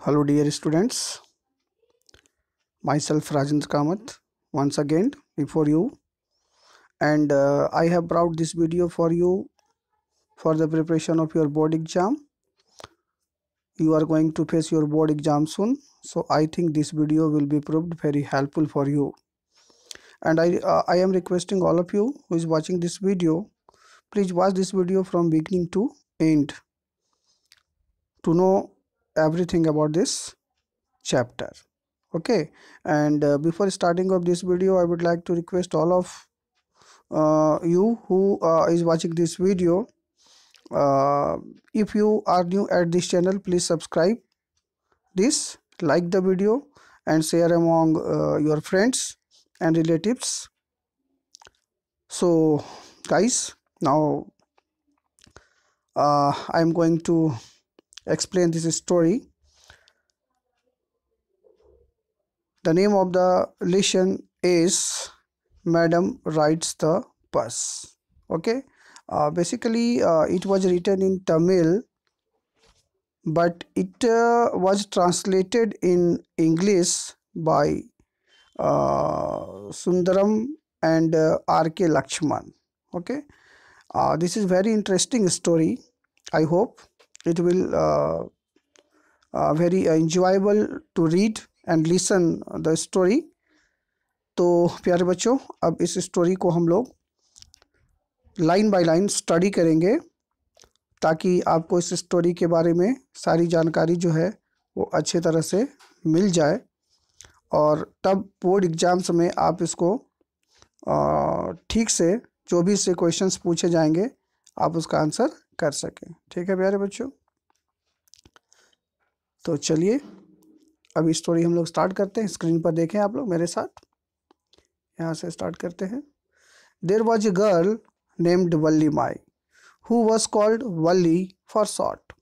Hello dear students, myself Rajendra Kamath once again before you, and I have brought this video for you for the preparation of your board exam. You are going to face your board exam soon, so I think this video will be proved very helpful for you. And I am requesting all of you who is watching this video, please watch this video from beginning to end to know everything about this chapter. Okay, and before starting of this video, I would like to request all of you who is watching this video, if you are new at this channel, please subscribe this, like the video and share among your friends and relatives. So guys, now I am going to explain this story. The name of the lesson is Madam Rides the Bus. Okay, basically it was written in Tamil, but it was translated in English by Sundaram and R.K. Lakshman. Okay, this is very interesting story. I hope it will very enjoyable to read and listen the story. तो प्यारे बच्चों, अब इस story को हम लोग line by line study करेंगे ताकि आपको इस स्टोरी के बारे में सारी जानकारी जो है वो अच्छे तरह से मिल जाए और तब बोर्ड एग्जाम्स में आप इसको ठीक से जो भी इससे क्वेश्चंस पूछे जाएंगे आप उसका आंसर कर सकें। ठीक है प्यारे बच्चों, तो चलिए अब स्टोरी हम लोग स्टार्ट करते हैं। स्क्रीन पर देखें आप लोग मेरे साथ, यहाँ से स्टार्ट करते हैं। There was a girl named Valliammai who was called Valli for short.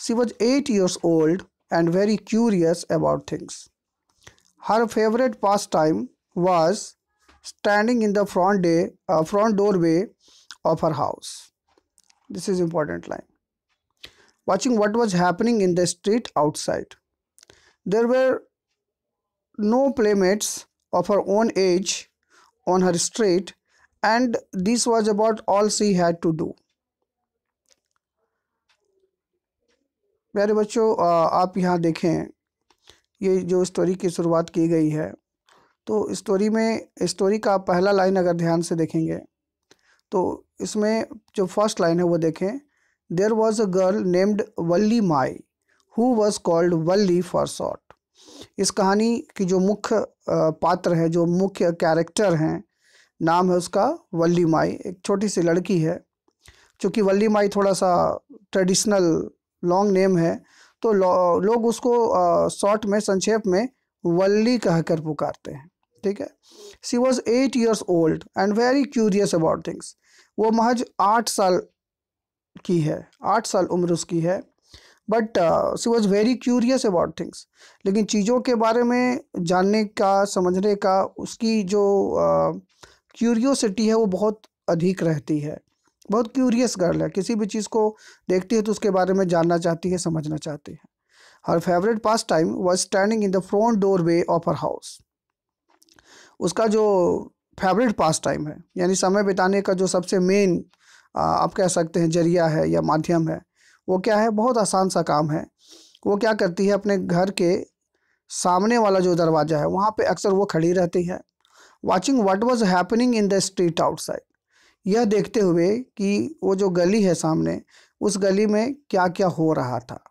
She was 8 years old and very curious about things. Her favorite pastime was standing in the front doorway of her house. This is important line. Watching what was happening in the street outside. There were no playmates of her own age on her street, and this was about all she had to do. प्यारे बच्चों, आप यहाँ देखें, ये जो story की शुरुआत की गई है तो स्टोरी का पहला लाइन अगर ध्यान से देखेंगे तो इसमें जो फर्स्ट लाइन है वो देखें। There was a girl named Valliammai who was called Valli for short. इस कहानी की जो मुख्य पात्र है, जो मुख्य कैरेक्टर हैं, नाम है उसका वल्ली माई। एक छोटी सी लड़की है, चूँकि वल्ली माई थोड़ा सा ट्रेडिशनल लॉन्ग नेम है तो लोग उसको शॉर्ट में, संक्षेप में वल्ली कहकर पुकारते हैं। ठीक है। She was 8 years old and very curious about things. वो महज 8 साल की है, 8 साल उम्र उसकी है, but she was very curious about things. लेकिन चीज़ों के बारे में जानने का, समझने का उसकी जो क्यूरियोसिटी है वो बहुत अधिक रहती है। बहुत क्यूरियस गर्ल है, किसी भी चीज़ को देखती है तो उसके बारे में जानना चाहती है, समझना चाहती है। हर favourite pass time was standing in the front doorway of her house. उसका जो फेवरेट पास टाइम है, यानी समय बिताने का जो सबसे मेन आप कह सकते हैं जरिया है या माध्यम है, वो क्या है? बहुत आसान सा काम है। वो क्या करती है, अपने घर के सामने वाला जो दरवाज़ा है वहाँ पे अक्सर वो खड़ी रहती है। Watching what was happening in the street outside, यह देखते हुए कि वो जो गली है सामने, उस गली में क्या क्या हो रहा था।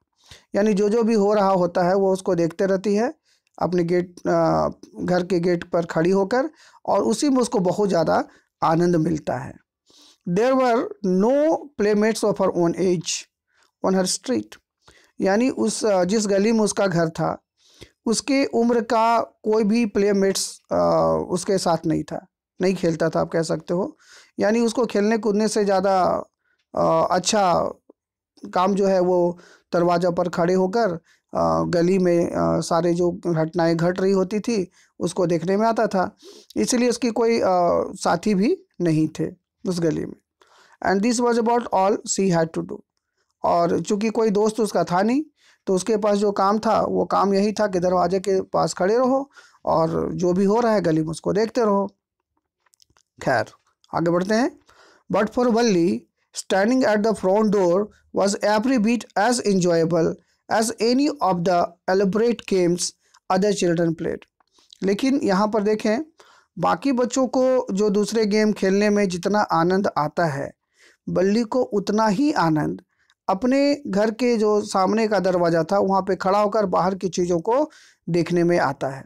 यानी जो जो भी हो रहा होता है वो उसको देखते रहती है अपने घर के गेट पर खड़ी होकर, और उसी में उसको बहुत ज़्यादा आनंद मिलता है। There were no playmates of her own age on her street, यानी उस जिस गली में उसका घर था उसके उम्र का कोई भी प्लेमेट्स उसके साथ नहीं था, नहीं खेलता था, आप कह सकते हो। यानी उसको खेलने कूदने से ज़्यादा अच्छा काम जो है वो दरवाज़ा पर खड़े होकर गली में सारे जो घटनाएं घट रही होती थी उसको देखने में आता था। इसलिए उसकी कोई साथी भी नहीं थे उस गली में। And this was about all she had to do, और चूँकि कोई दोस्त उसका था नहीं तो उसके पास जो काम था वो काम यही था कि दरवाजे के पास खड़े रहो और जो भी हो रहा है गली में उसको देखते रहो। खैर आगे बढ़ते हैं। But for Valli standing at the front door was every bit as enjoyable as any of the elaborate games other children played. लेकिन यहाँ पर देखें, बाकी बच्चों को जो दूसरे गेम खेलने में जितना आनंद आता है, बल्ली को उतना ही आनंद अपने घर के जो सामने का दरवाज़ा था वहाँ पे खड़ा होकर बाहर की चीज़ों को देखने में आता है।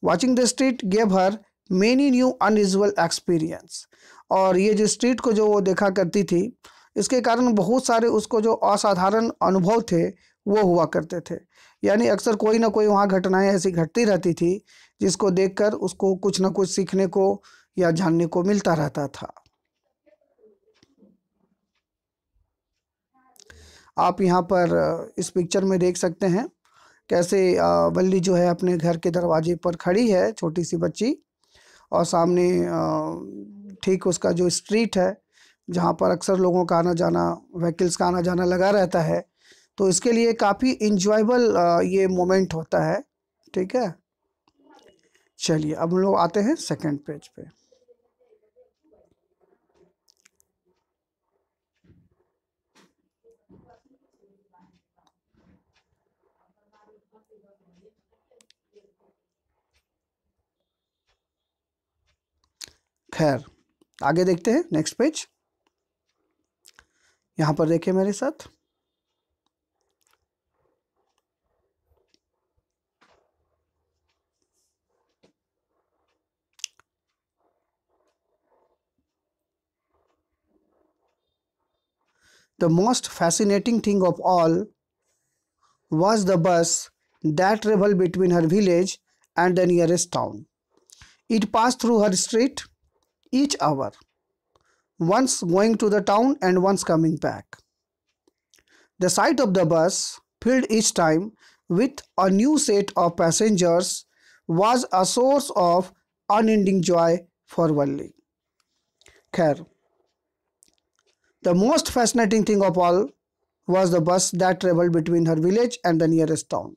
Watching the street gave her many new unusual experience. और ये जो स्ट्रीट को जो वो देखा करती थी, इसके कारण बहुत सारे उसको जो असाधारण अनुभव थे वो हुआ करते थे। यानी अक्सर कोई ना कोई वहाँ घटनाएं ऐसी घटती रहती थी जिसको देखकर उसको कुछ ना कुछ सीखने को या जानने को मिलता रहता था। आप यहाँ पर इस पिक्चर में देख सकते हैं कैसे बल्ली जो है अपने घर के दरवाजे पर खड़ी है, छोटी सी बच्ची, और सामने ठीक उसका जो स्ट्रीट है जहाँ पर अक्सर लोगों का आना जाना, व्हीकल्स का आना जाना लगा रहता है, तो इसके लिए काफ़ी इंजॉयबल ये मोमेंट होता है। ठीक है, चलिए अब हम लोग आते हैं सेकंड पेज पे। खैर आगे देखते हैं नेक्स्ट पेज। यहाँ पर देखिए मेरे साथ, the most fascinating thing of all was the bus that traveled between her village and the nearest town. It passed through her street each hour, once going to the town and once coming back. The sight of the bus, filled each time with a new set of passengers, was a source of unending joy for Valli. खैर, the most fascinating thing of all was the bus that traveled between her village and the nearest town.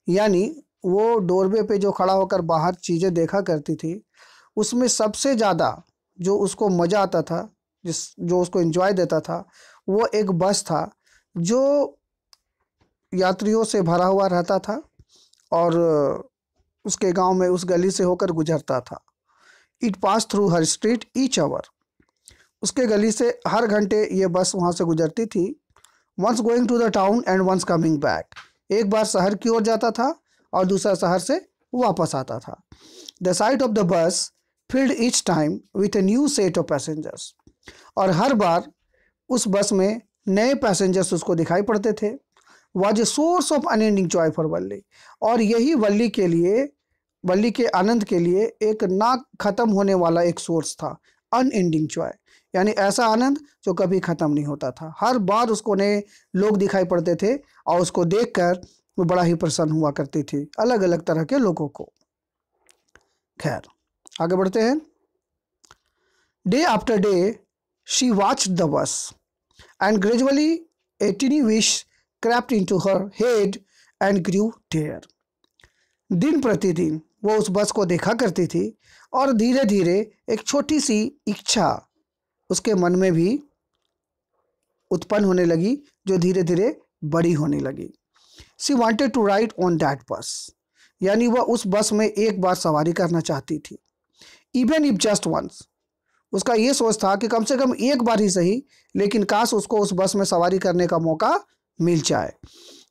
यानी वो doorway पे जो खड़ा होकर बाहर चीज़ें देखा करती थी, उसमें सबसे ज़्यादा जो उसको मज़ा आता था, जो उसको एंजॉय देता था, वो एक बस था जो यात्रियों से भरा हुआ रहता था और उसके गांव में उस गली से होकर गुजरता था। It pass through her street each hour, उसके गली से हर घंटे ये बस वहाँ से गुजरती थी। Once going to the town and once coming back, एक बार शहर की ओर जाता था और दूसरा शहर से वापस आता था। द साइट ऑफ द बस field each time with a new set of passengers, और हर बार उस बस में नए पैसेंजर्स उसको दिखाई पड़ते थे। Was a source of unending joy for Valli, और यही वल्ली के लिए, वल्ली के आनंद के लिए एक ना ख़त्म होने वाला एक सोर्स था। अनएंडिंग जॉय यानी ऐसा आनंद जो कभी ख़त्म नहीं होता था। हर बार उसको नए लोग दिखाई पड़ते थे और उसको देखकर वो बड़ा ही प्रसन्न हुआ करती थी, अलग अलग तरह के लोगों को। खैर आगे बढ़ते हैं। Day after day she watched the bus and gradually a tiny wish crept into her head and grew dear. दिन प्रतिदिन वो उस बस को देखा करती थी और धीरे धीरे एक छोटी सी इच्छा उसके मन में भी उत्पन्न होने लगी, जो धीरे धीरे बड़ी होने लगी। She wanted to ride on that bus, यानी वह उस बस में एक बार सवारी करना चाहती थी। Even if just once, उसका ये सोच था कि कम से कम एक बार ही सही, लेकिन काश उसको उस बस में सवारी करने का मौका मिल जाए।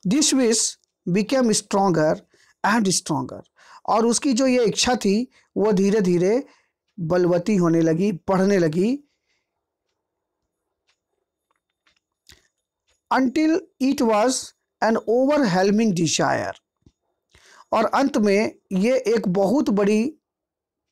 This wish became stronger and stronger, और उसकी जो ये इच्छा थी वो धीरे धीरे बलवती होने लगी, बढ़ने लगी। until it was an overwhelming desire, और अंत में ये एक बहुत बड़ी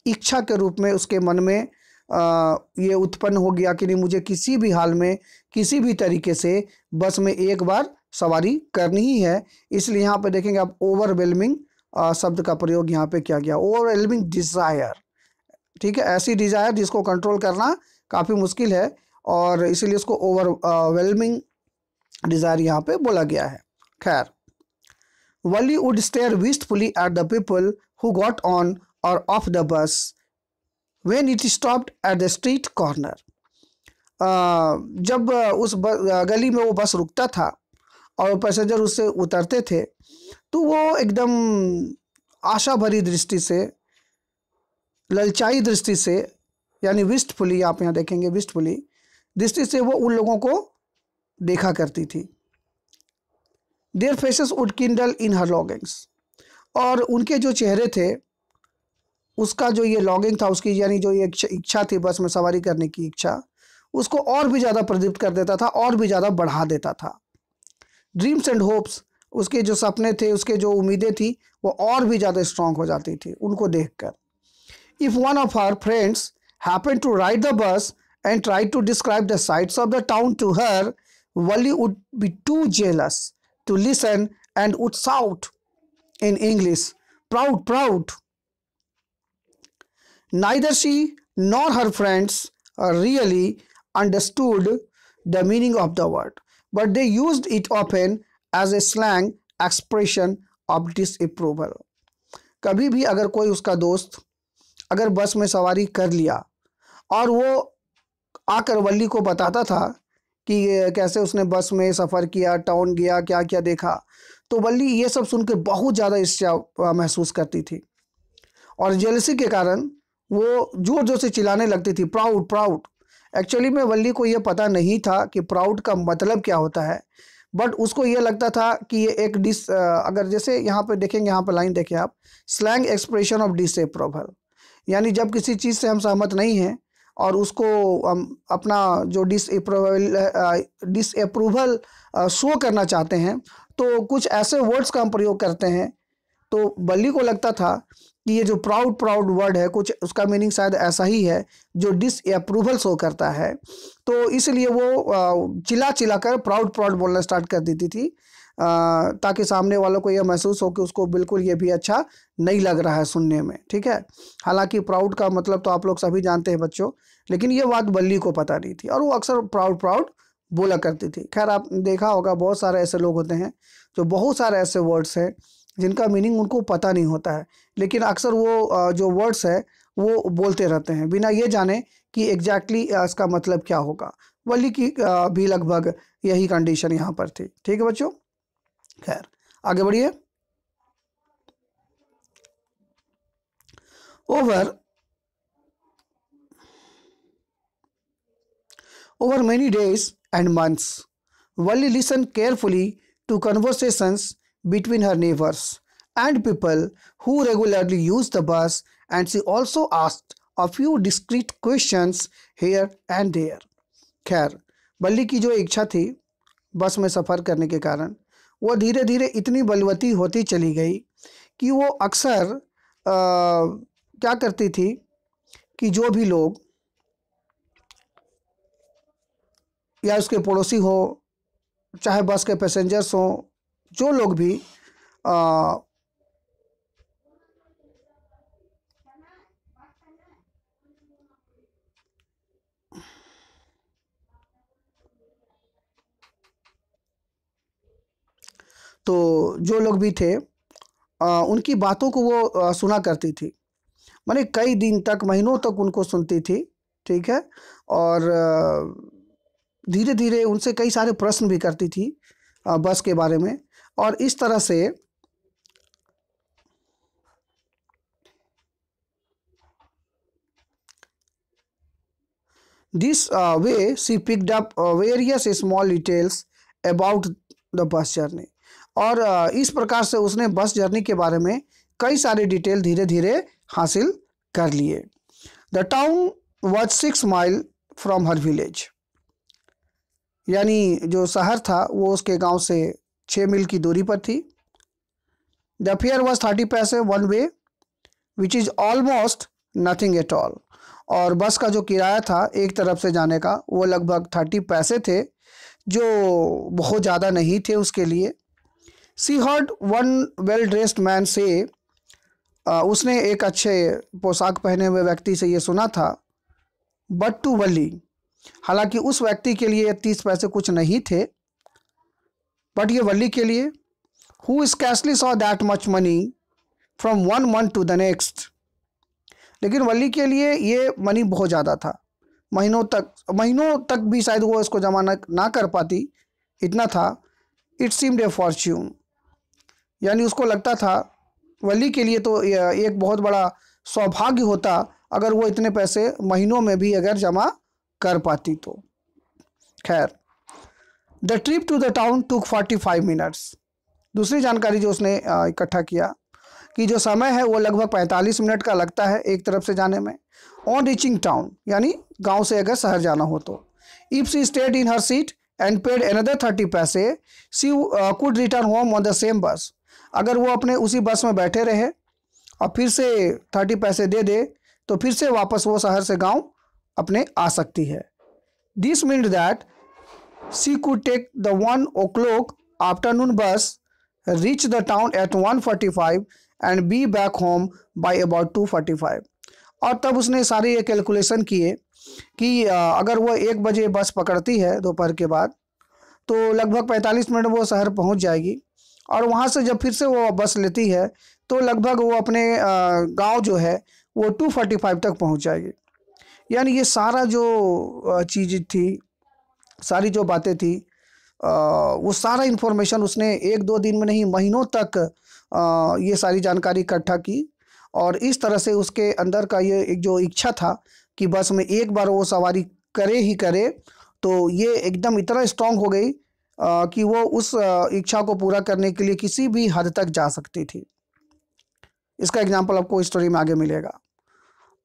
इच्छा के रूप में उसके मन में ये उत्पन्न हो गया कि नहीं, मुझे किसी भी हाल में किसी भी तरीके से बस में एक बार सवारी करनी ही है। इसलिए यहाँ पे देखेंगे आप ओवरवेलमिंग शब्द का प्रयोग यहाँ पे किया गया, ओवरवेलमिंग डिज़ायर। ठीक है, ऐसी डिज़ायर जिसको कंट्रोल करना काफ़ी मुश्किल है और इसीलिए उसको ओवरवेलमिंग डिज़ायर यहाँ पे बोला गया है। खैर Wally would stare wistfully at the people who got on or off the bus when it stopped at the street corner. जब उस गली में वो बस रुकता था और पैसेंजर उससे उतरते थे तो वो एकदम आशा भरी दृष्टि से, ललचाई दृष्टि से, यानी विस्टफुली, आप यहाँ देखेंगे विस्टफुली दृष्टि से वो उन लोगों को देखा करती थी. देयर फेसेस वुड किंडल इन हर लॉगिंग्स, और उनके जो चेहरे थे, उसका जो ये लॉगिंग था, उसकी यानी जो ये इच्छा थी बस में सवारी करने की इच्छा, उसको और भी ज़्यादा प्रदीप्त कर देता था, और भी ज़्यादा बढ़ा देता था. ड्रीम्स एंड होप्स, उसके जो सपने थे, उसके जो उम्मीदें थी, वो और भी ज़्यादा स्ट्रांग हो जाती थी उनको देखकर. If one of our friends happen to ride the bus and tried to describe the sights of the town to her, Wally would be too jealous to listen and would shout in English, "Proud, proud." Neither she nor her friends really understood the meaning of the word, but they used it often as a slang expression of disapproval. कभी भी अगर कोई उसका दोस्त अगर बस में सवारी कर लिया और वो आकर वल्ली को बताता था कि कैसे उसने बस में सफ़र किया, टाउन गया, क्या क्या देखा, तो वल्ली ये सब सुनकर बहुत ज़्यादा ईर्ष्या महसूस करती थी और जेलसी के कारण वो जोर जोर से चिल्लाने लगती थी, प्राउड, प्राउड. एक्चुअली में वल्ली को ये पता नहीं था कि प्राउड का मतलब क्या होता है, बट उसको ये लगता था कि ये एक अगर जैसे यहाँ पे देखेंगे, यहाँ पे लाइन देखें आप, स्लैंग एक्सप्रेशन ऑफ डिसअप्रूवल, यानी जब किसी चीज़ से हम सहमत नहीं हैं और उसको अपना जो डिसअप्रूवल शो करना चाहते हैं तो कुछ ऐसे वर्ड्स का हम प्रयोग करते हैं. तो बल्ली को लगता था कि ये जो प्राउड प्राउड वर्ड है, कुछ उसका मीनिंग शायद ऐसा ही है जो डिसअप्रूवल शो करता है. तो इसलिए वो चिल्ला चिल्ला कर प्राउड प्राउड बोलना स्टार्ट कर देती थी ताकि सामने वालों को यह महसूस हो कि उसको बिल्कुल ये भी अच्छा नहीं लग रहा है सुनने में. ठीक है, हालांकि प्राउड का मतलब तो आप लोग सभी जानते हैं बच्चों, लेकिन ये बात बल्ली को पता नहीं थी और वो अक्सर प्राउड प्राउड बोला करती थी. खैर, आप देखा होगा बहुत सारे ऐसे लोग होते हैं जो बहुत सारे ऐसे वर्ड्स हैं जिनका मीनिंग उनको पता नहीं होता है, लेकिन अक्सर वो जो वर्ड्स है वो बोलते रहते हैं बिना ये जाने कि एग्जैक्टली इसका मतलब क्या होगा. वल्ली की भी लगभग यही कंडीशन यहाँ पर थी. ठीक है बच्चों, खैर आगे बढ़िए. Over many days and months, Wally listened carefully to conversations between her neighbors and people who regularly used the bus, and she also asked a few discreet questions here and there. खैर, बल्ली की जो इच्छा थी बस में सफ़र करने के कारण वो धीरे धीरे इतनी बलवती होती चली गई कि वो अक्सर क्या करती थी कि जो भी लोग या उसके पड़ोसी हो, चाहे बस के पैसेंजर्स हों, जो लोग भी तो जो लोग भी थे उनकी बातों को वो सुना करती थी. माने कई दिन तक, महीनों तक उनको सुनती थी. ठीक है, और धीरे धीरे उनसे कई सारे प्रश्न भी करती थी बस के बारे में. और इस तरह से this way she picked up various small details about the bus journey. और इस प्रकार से उसने बस जर्नी के बारे में कई सारे डिटेल धीरे धीरे हासिल कर लिए. The town was 6 mile from her village, यानी जो शहर था वो उसके गांव से 6 मील की दूरी पर थी. द फेयर वॉज 30 पैसे one way, which is almost nothing at all. और बस का जो किराया था एक तरफ से जाने का वो लगभग 30 पैसे थे, जो बहुत ज़्यादा नहीं थे उसके लिए. She heard one well dressed man से, उसने एक अच्छे पोशाक पहने हुए व्यक्ति से ये सुना था. बट टू वली, हालांकि उस व्यक्ति के लिए 30 पैसे कुछ नहीं थे, बट ये वली के लिए who scarcely saw that much money from one month to the next. लेकिन वली के लिए ये मनी बहुत ज़्यादा था, महीनों तक भी शायद वो इसको जमा ना कर पाती, इतना था. इट सीम्ड ए फॉर्च्यून, यानी उसको लगता था वली के लिए तो एक बहुत बड़ा सौभाग्य होता अगर वो इतने पैसे महीनों में भी अगर जमा कर पाती तो. खैर, the trip to the town took 45 minutes. दूसरी जानकारी जो उसने इकट्ठा किया कि जो समय है वो लगभग 45 मिनट का लगता है एक तरफ से जाने में. ऑन रीचिंग टाउन, यानी गांव से अगर शहर जाना हो तो. If she stayed in her seat and paid another 30 पैसे, she could return home on the same bus. अगर वो अपने उसी बस में बैठे रहे और फिर से 30 पैसे दे दे तो फिर से वापस वो शहर से गांव अपने आ सकती है. This meant that she could take the 1 o'clock afternoon bus, reach the town at 1:45 and be back home by about 2:45. और तब उसने सारे ये कैलकुलेशन किए कि अगर वो 1 बजे बस पकड़ती है दोपहर के बाद तो लगभग 45 मिनट वो शहर पहुंच जाएगी, और वहां से जब फिर से वो बस लेती है तो लगभग वो अपने गांव जो है वो 2:45 तक पहुंच जाएगी. यानी ये सारा जो चीज़ थी, सारी जो बातें थी, वो सारा इन्फॉर्मेशन उसने 1-2 दिन में नहीं, महीनों तक ये सारी जानकारी इकट्ठा की. और इस तरह से उसके अंदर का ये एक जो इच्छा था कि बस में एक बार वो सवारी करे ही करे, तो ये एकदम इतना स्ट्रांग हो गई कि वो उस इच्छा को पूरा करने के लिए किसी भी हद तक जा सकती थी. इसका एग्जाम्पल आपको स्टोरी में आगे मिलेगा.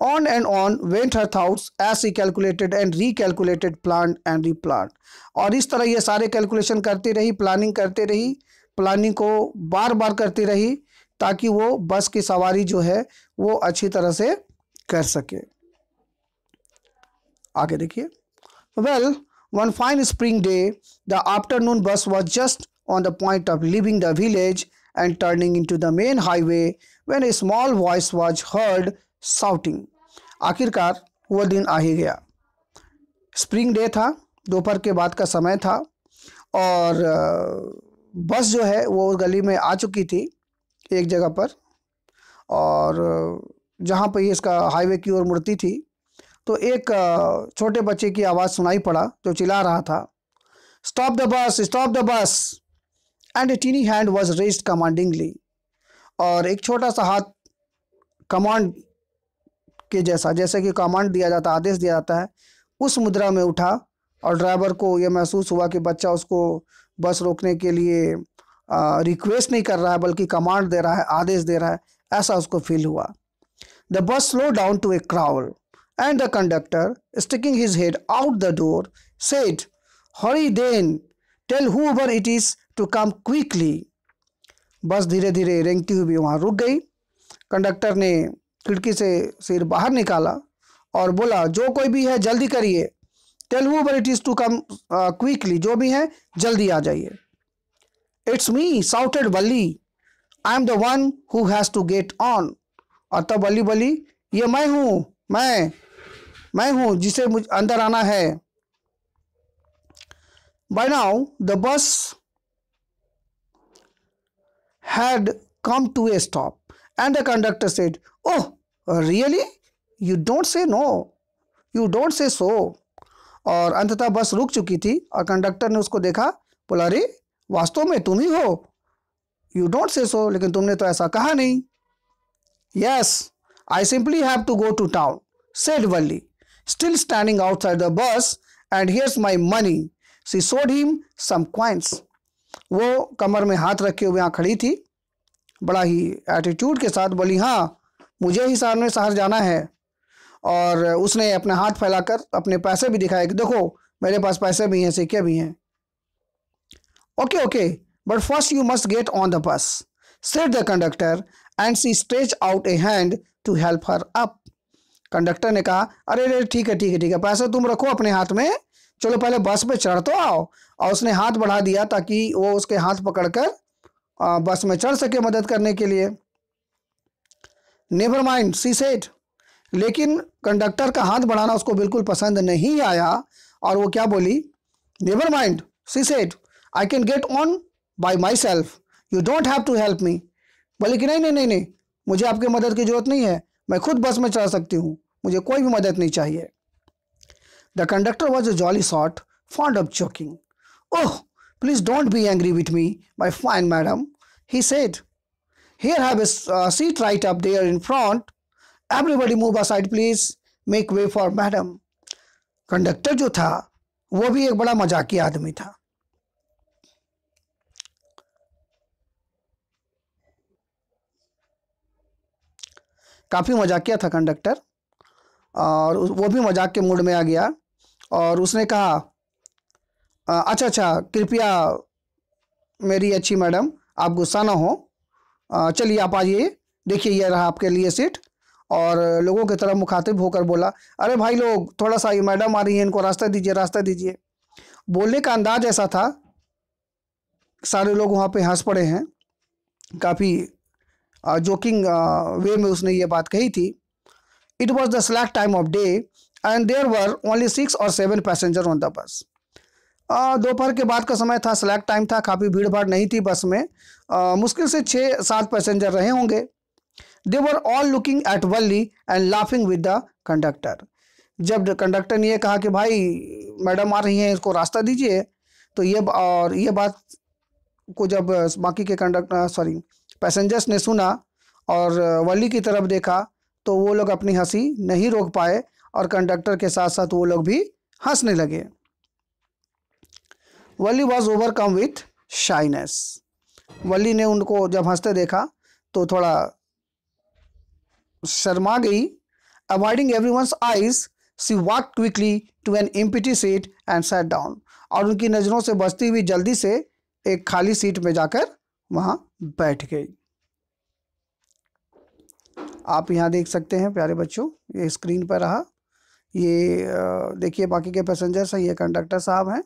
On and on went her thoughts as she calculated and recalculated, planned and replanned. और इस तरह ये सारे कैलकुलेशन करती रही, प्लानिंग करती रही, प्लानिंग को बार बार करती रही ताकि वो बस की सवारी जो है वो अच्छी तरह से कर सके. आगे देखिए. Well, one fine spring day, the afternoon bus was just on the point of leaving the village and turning into the main highway when a small voice was heard shouting. आखिरकार वो दिन आ ही गया. स्प्रिंग डे था, दोपहर के बाद का समय था, और बस जो है वो गली में आ चुकी थी एक जगह पर, और जहाँ पर इसका हाईवे की ओर मुड़ती थी तो एक छोटे बच्चे की आवाज़ सुनाई पड़ा जो चिल्ला रहा था, stop the bus, stop the bus. And a tiny hand was raised commandingly. और एक छोटा सा हाथ कमांड के जैसा, जैसे कि कमांड दिया जाता, आदेश दिया जाता है, उस मुद्रा में उठा. और ड्राइवर को यह महसूस हुआ कि बच्चा उसको बस रोकने के लिए रिक्वेस्ट नहीं कर रहा है बल्कि कमांड दे रहा है, आदेश दे रहा है, ऐसा उसको फील हुआ. The bus slow down to a crawl and the conductor sticking his head out the door said, hurry then, tell whoever it is to come quickly. Bus धीरे धीरे रेंगती हुई वहाँ रुक गई. कंडक्टर ने खिड़की से सिर बाहर निकाला और बोला, जो कोई भी है जल्दी करिए. Tell whoever it is to come quickly, जो भी है जल्दी आ जाइए. It's me, shouted Valli, I am the one who has to get on. और तब वली बोली, ये मैं हूँ, मैं हूँ जिसे मुझे अंदर आना है. By now the bus had come to a stop and the conductor said, oh really, you don't say no, you don't say so. और अंततः बस रुक चुकी थी और कंडक्टर ने उसको देखा, बोला, अरे वास्तव में तुम ही हो, you don't say so, लेकिन तुमने तो ऐसा कहा नहीं. yes, I simply have to go to town, said Valli, still standing outside the bus, and here's my money. She showed him some coins. वो कमर में हाथ रखे हुए यहाँ खड़ी थी, बड़ा ही एटीट्यूड के साथ बोली, हाँ मुझे ही शहर जाना है. और उसने अपने हाथ फैलाकर अपने पैसे भी दिखाए कि देखो मेरे पास पैसे भी हैं, सिक्के भी हैं. Okay okay, but first you must get on the bus, said the conductor, and she stretch out a hand to help her up. Conductor ने कहा, अरे अरे ठीक है ठीक है ठीक है, पैसे तुम रखो अपने हाथ में, चलो पहले बस पे चढ़ तो आओ. और उसने हाथ बढ़ा दिया ताकि वो उसके हाथ पकड़कर बस में चढ़ सके मदद करने के लिए. Never mind, she said. लेकिन कंडक्टर का हाथ बढ़ाना उसको बिल्कुल पसंद नहीं आया और वो क्या बोली, never mind, she said, I can get on by myself, you don't have to help me. बोले कि नहीं नहीं नहीं नहीं, मुझे आपकी मदद की जरूरत नहीं है, मैं खुद बस में चला सकती हूँ, मुझे कोई भी मदद नहीं चाहिए। The conductor was a jolly sort, fond of joking. Oh, please don't be angry with me, my fine madam, he said. Here, have a seat right up there in front. Everybody move aside, please. Make way for madam. Conductor जो था वो भी एक बड़ा मजाकी आदमी था। काफ़ी मजाकिया था कंडक्टर, और वो भी मजाक के मूड में आ गया और उसने कहा, अच्छा अच्छा, कृपया मेरी अच्छी मैडम, आप गुस्सा ना हो, चलिए आप आइए, देखिए ये रहा आपके लिए सीट। और लोगों की तरफ मुखातिब होकर बोला, अरे भाई लोग, थोड़ा सा ये मैडम आ रही है, इनको रास्ता दीजिए, रास्ता दीजिए। बोलने का अंदाज ऐसा था, सारे लोग वहाँ पे हंस पड़े हैं। काफ़ी जोकिंग वे में उसने ये बात कही थी। It was the slack time of day and there were only 6 or 7 passenger on the bus. दोपहर के बाद का समय था, स्लैक टाइम था, काफ़ी भीड़ भाड़ नहीं थी बस में। मुश्किल से 6-7 पैसेंजर रहे होंगे। They were all looking at Valli and laughing with the conductor. जब कंडक्टर ने ये कहा कि भाई मैडम आ रही हैं, इसको रास्ता दीजिए, तो ये बात को जब बाकी के पैसेंजर्स ने सुना और वल्ली की तरफ देखा, तो वो लोग अपनी हंसी नहीं रोक पाए और कंडक्टर के साथ साथ वो लोग भी हंसने लगे। Valli was overcome with shyness. Valli ने उनको जब हंसते देखा तो थोड़ा शर्मा गई। Avoiding everyone's eyes, she walked quickly to an empty seat and sat down. और उनकी नज़रों से बचती हुई जल्दी से एक खाली सीट में जाकर वहाँ बैठ गई। आप यहाँ देख सकते हैं प्यारे बच्चों, ये स्क्रीन पर रहा, ये देखिए बाकी के पैसेंजर्स हैं, ये कंडक्टर साहब हैं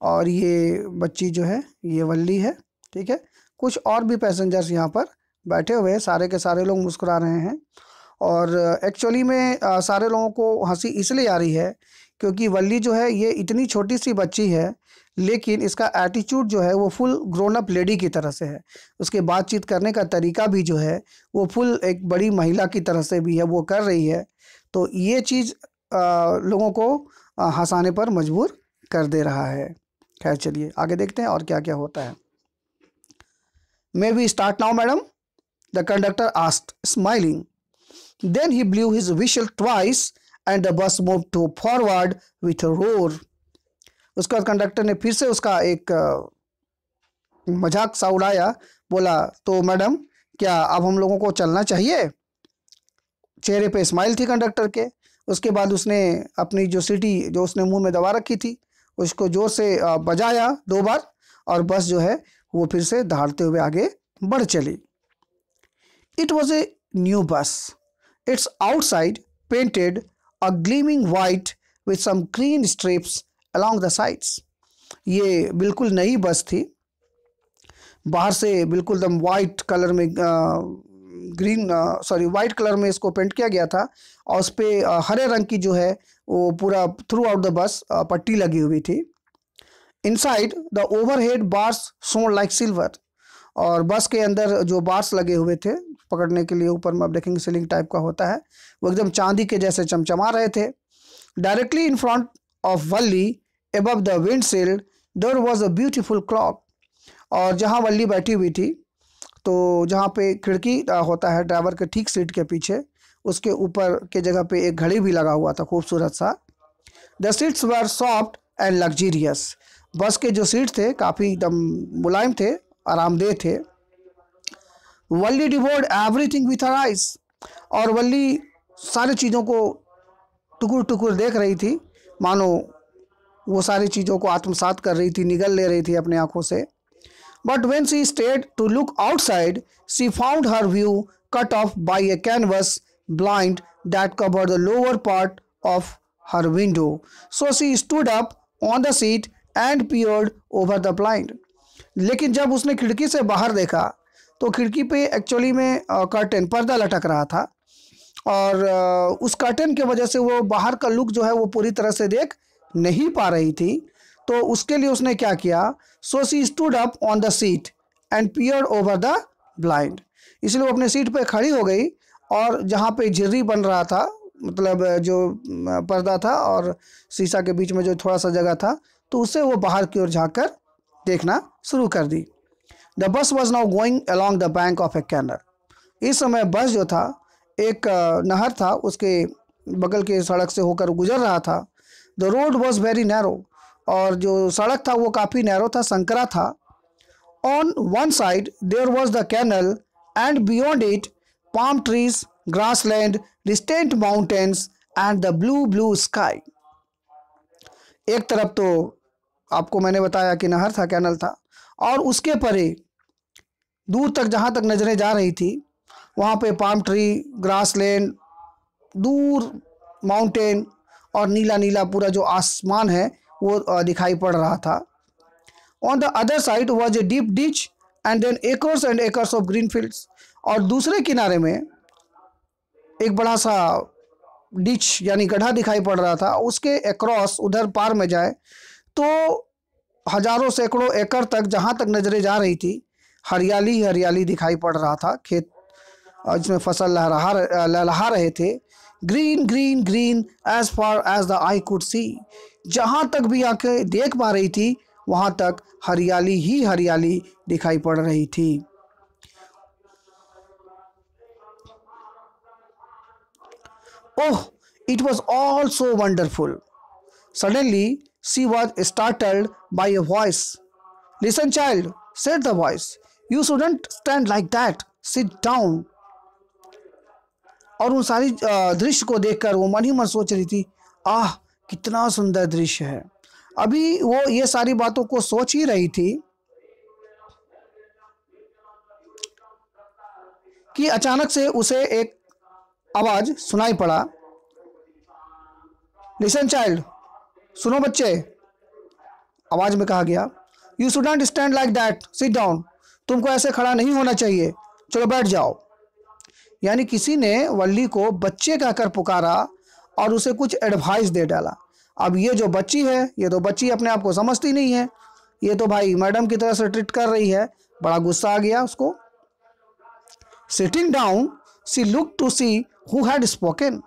और ये बच्ची जो है ये वल्ली है, ठीक है। कुछ और भी पैसेंजर्स यहाँ पर बैठे हुए हैं, सारे के सारे लोग मुस्कुरा रहे हैं। और एक्चुअली में सारे लोगों को हंसी इसलिए आ रही है क्योंकि वल्ली जो है ये इतनी छोटी सी बच्ची है, लेकिन इसका एटीट्यूड जो है वो फुल ग्रोन अप लेडी की तरह से है। उसके बातचीत करने का तरीका भी जो है वो फुल एक बड़ी महिला की तरह से भी है, वो कर रही है। तो ये चीज़ लोगों को हंसाने पर मजबूर कर दे रहा है। खैर चलिए आगे देखते हैं और क्या क्या होता है। May we start now madam, the conductor asked smiling. Then he blew his whistle twice and the bus move to forward with a roar. उसके बाद कंडक्टर ने फिर से उसका एक मजाक सा उड़ाया, बोला, तो मैडम क्या अब हम लोगों को चलना चाहिए? चेहरे पे स्माइल थी कंडक्टर के। उसके बाद उसने अपनी जो सीटी जो उसने मुंह में दबा रखी थी उसको जोर से बजाया 2 बार और बस जो है वो फिर से दहाड़ते हुए आगे बढ़ चली। It was a new bus, its outside painted a gleaming white with some green stripes along the sides। ये बिल्कुल नई बस थी, बाहर से बिल्कुल दम वाइट कलर में वाइट कलर में इसको पेंट किया गया था और उस पर हरे रंग की जो है वो पूरा थ्रू आउट द बस पट्टी लगी हुई थी। Inside the overhead bars shown like silver. और बस के अंदर जो बार्स लगे हुए थे पकड़ने के लिए, ऊपर में आप देखेंगे सीलिंग टाइप का होता है, वो एकदम चांदी के जैसे चमचमा रहे थे। Directly in front of Valli above the windshield there was a beautiful clock। और जहाँ वल्ली बैठी हुई थी तो जहाँ पे खिड़की होता है ड्राइवर के ठीक सीट के पीछे, उसके ऊपर के जगह पे एक घड़ी भी लगा हुआ था खूबसूरत सा। The seats were soft and luxurious. बस के जो सीट थे काफ़ी एकदम मुलायम थे, आरामदेह थे। वल्ली डिवोर्ड एवरीथिंग विथ हर आइज। और वल्ली सारी चीज़ों को टुकुर टुकुर देख रही थी, मानो वो सारी चीज़ों को आत्मसात कर रही थी, निगल ले रही थी अपनी आंखों से। But when she stayed to look outside she found her view cut off by a canvas blind that covered the lower part of her window, so she stood up on the seat and peered over the blind. लेकिन जब उसने खिड़की से बाहर देखा तो खिड़की पे एक्चुअली में कर्टन पर्दा लटक रहा था और उस कर्टन की वजह से वो बाहर का लुक जो है वो पूरी तरह से देख नहीं पा रही थी। तो उसके लिए उसने क्या किया, सो she stood up on the seat and peered over the blind. इसलिए वो अपने सीट पे खड़ी हो गई और जहाँ पे झिर्री बन रहा था, मतलब जो पर्दा था और शीशा के बीच में जो थोड़ा सा जगह था, तो उससे वो बाहर की ओर झाँक कर देखना शुरू कर दी. The bus was now going along the bank of a canal. इस समय बस जो था एक नहर था उसके बगल के सड़क से होकर गुजर रहा था. The road was very narrow. और जो सड़क था वो काफ़ी नैरो था, संकरा था. On one side there was the canal and beyond it palm trees, grassland, distant mountains and the blue sky. एक तरफ तो आपको मैंने बताया कि नहर था, कैनल था, और उसके परे दूर तक जहाँ तक नजरें जा रही थी वहाँ पे पाम ट्री, ग्रासलैंड, दूर माउंटेन और नीला नीला पूरा जो आसमान है वो दिखाई पड़ रहा था. On the other side was a deep ditch and then acres and acres of green fields. और दूसरे किनारे में एक बड़ा सा डिच यानी गड्ढा दिखाई पड़ रहा था. उसके अक्रॉस उधर पार में जाए तो हजारों सैकड़ों एकड़ तक जहाँ तक नजरें जा रही थी हरियाली ही हरियाली दिखाई पड़ रहा था. खेत जिसमें फसल लहलहा रहे थे. Green green green as far as the eye could see. जहाँ तक भी आंखें देख पा रही थी वहाँ तक हरियाली ही हरियाली दिखाई पड़ रही थी. Oh, it was all so wonderful. Suddenly she was startled by a voice. Listen child, said the voice. You shouldn't stand like that. Sit down. और उन सारी दृश्य को देखकर वो मन ही मन सोच रही थी, आह कितना सुंदर दृश्य है. अभी वो ये सारी बातों को सोच ही रही थी कि अचानक से उसे एक आवाज सुनाई पड़ा. लिसन चाइल्ड, सुनो बच्चे, आवाज में कहा गया. You should not stand like that, sit down. तुमको ऐसे खड़ा नहीं होना चाहिए, चलो बैठ जाओ. यानी किसी ने वल्ली को बच्चे कहकर पुकारा और उसे कुछ एडवाइस दे डाला. अब ये जो बच्ची है, ये तो बच्ची अपने आप को समझती नहीं है, ये तो भाई मैडम की तरह से ट्रीट कर रही है. बड़ा गुस्सा आ गया उसको. Sitting down she look to see who had spoken.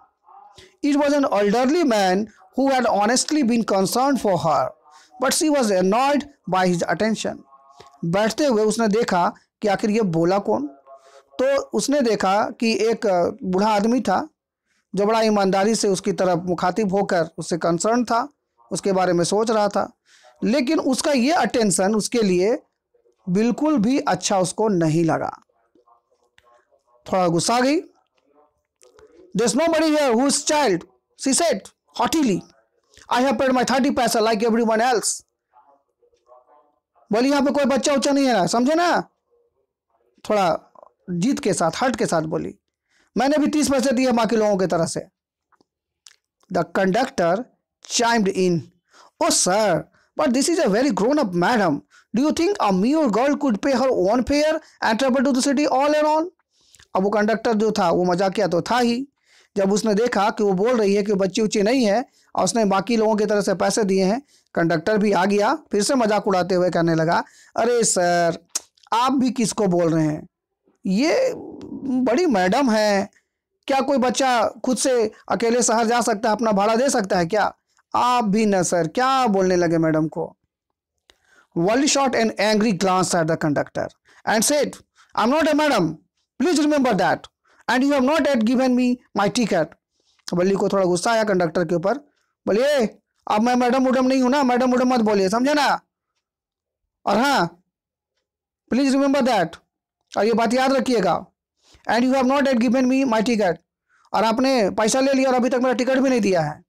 It was an elderly man who had honestly been concerned for her, but she was annoyed by his attention. बैठते हुए उसने देखा कि आखिर ये बोला कौन. तो उसने देखा कि एक बूढ़ा आदमी था जो बड़ा ईमानदारी से उसकी तरफ मुखातिब होकर उससे कंसर्न था, उसके बारे में सोच रहा था. लेकिन उसका ये अटेंशन उसके लिए बिल्कुल भी अच्छा उसको नहीं लगा. थोड़ा गुस्सा आ गई. There's nobody here who is child, she said haughtily. I have paid my 30 पैसा like everyone else. बोली यहाँ पे कोई बच्चा उच्चा नहीं है ना, समझे ना. थोड़ा जीत के साथ, हट के साथ बोली, मैंने भी 30 पैसे दिए बाकी लोगों की तरह से. The conductor chimed in. Oh sir, but this is a very grown up madam. Do you think a mere girl could pay her own fare and travel to the city all alone? अब वो conductor जो था वो मजाकिया तो था ही. जब उसने देखा कि वो बोल रही है कि बच्ची उच्ची नहीं है और उसने बाकी लोगों की तरह से पैसे दिए हैं, कंडक्टर भी आ गया. फिर से मजाक उड़ाते हुए कहने लगा, अरे सर आप भी किसको बोल रहे हैं, ये बड़ी मैडम है, क्या कोई बच्चा खुद से अकेले शहर जा सकता है, अपना भाड़ा दे सकता है क्या. आप भी न सर, क्या बोलने लगे मैडम को. Wally shot an angry glance at the conductor and said, I'm not a madam. Please remember that. And you have not yet given me my ticket. वल्ली को थोड़ा गुस्सा आया कंडक्टर के ऊपर. बोलिए अब मैं मैडम उडम नहीं हूं ना, मैडम उडम मत बोलिए, समझे ना. और हाँ, प्लीज रिमेंबर दैट, और ये बात याद रखिएगा. And you have not yet given me my ticket. और आपने पैसा ले लिया और अभी तक मेरा टिकट भी नहीं दिया है.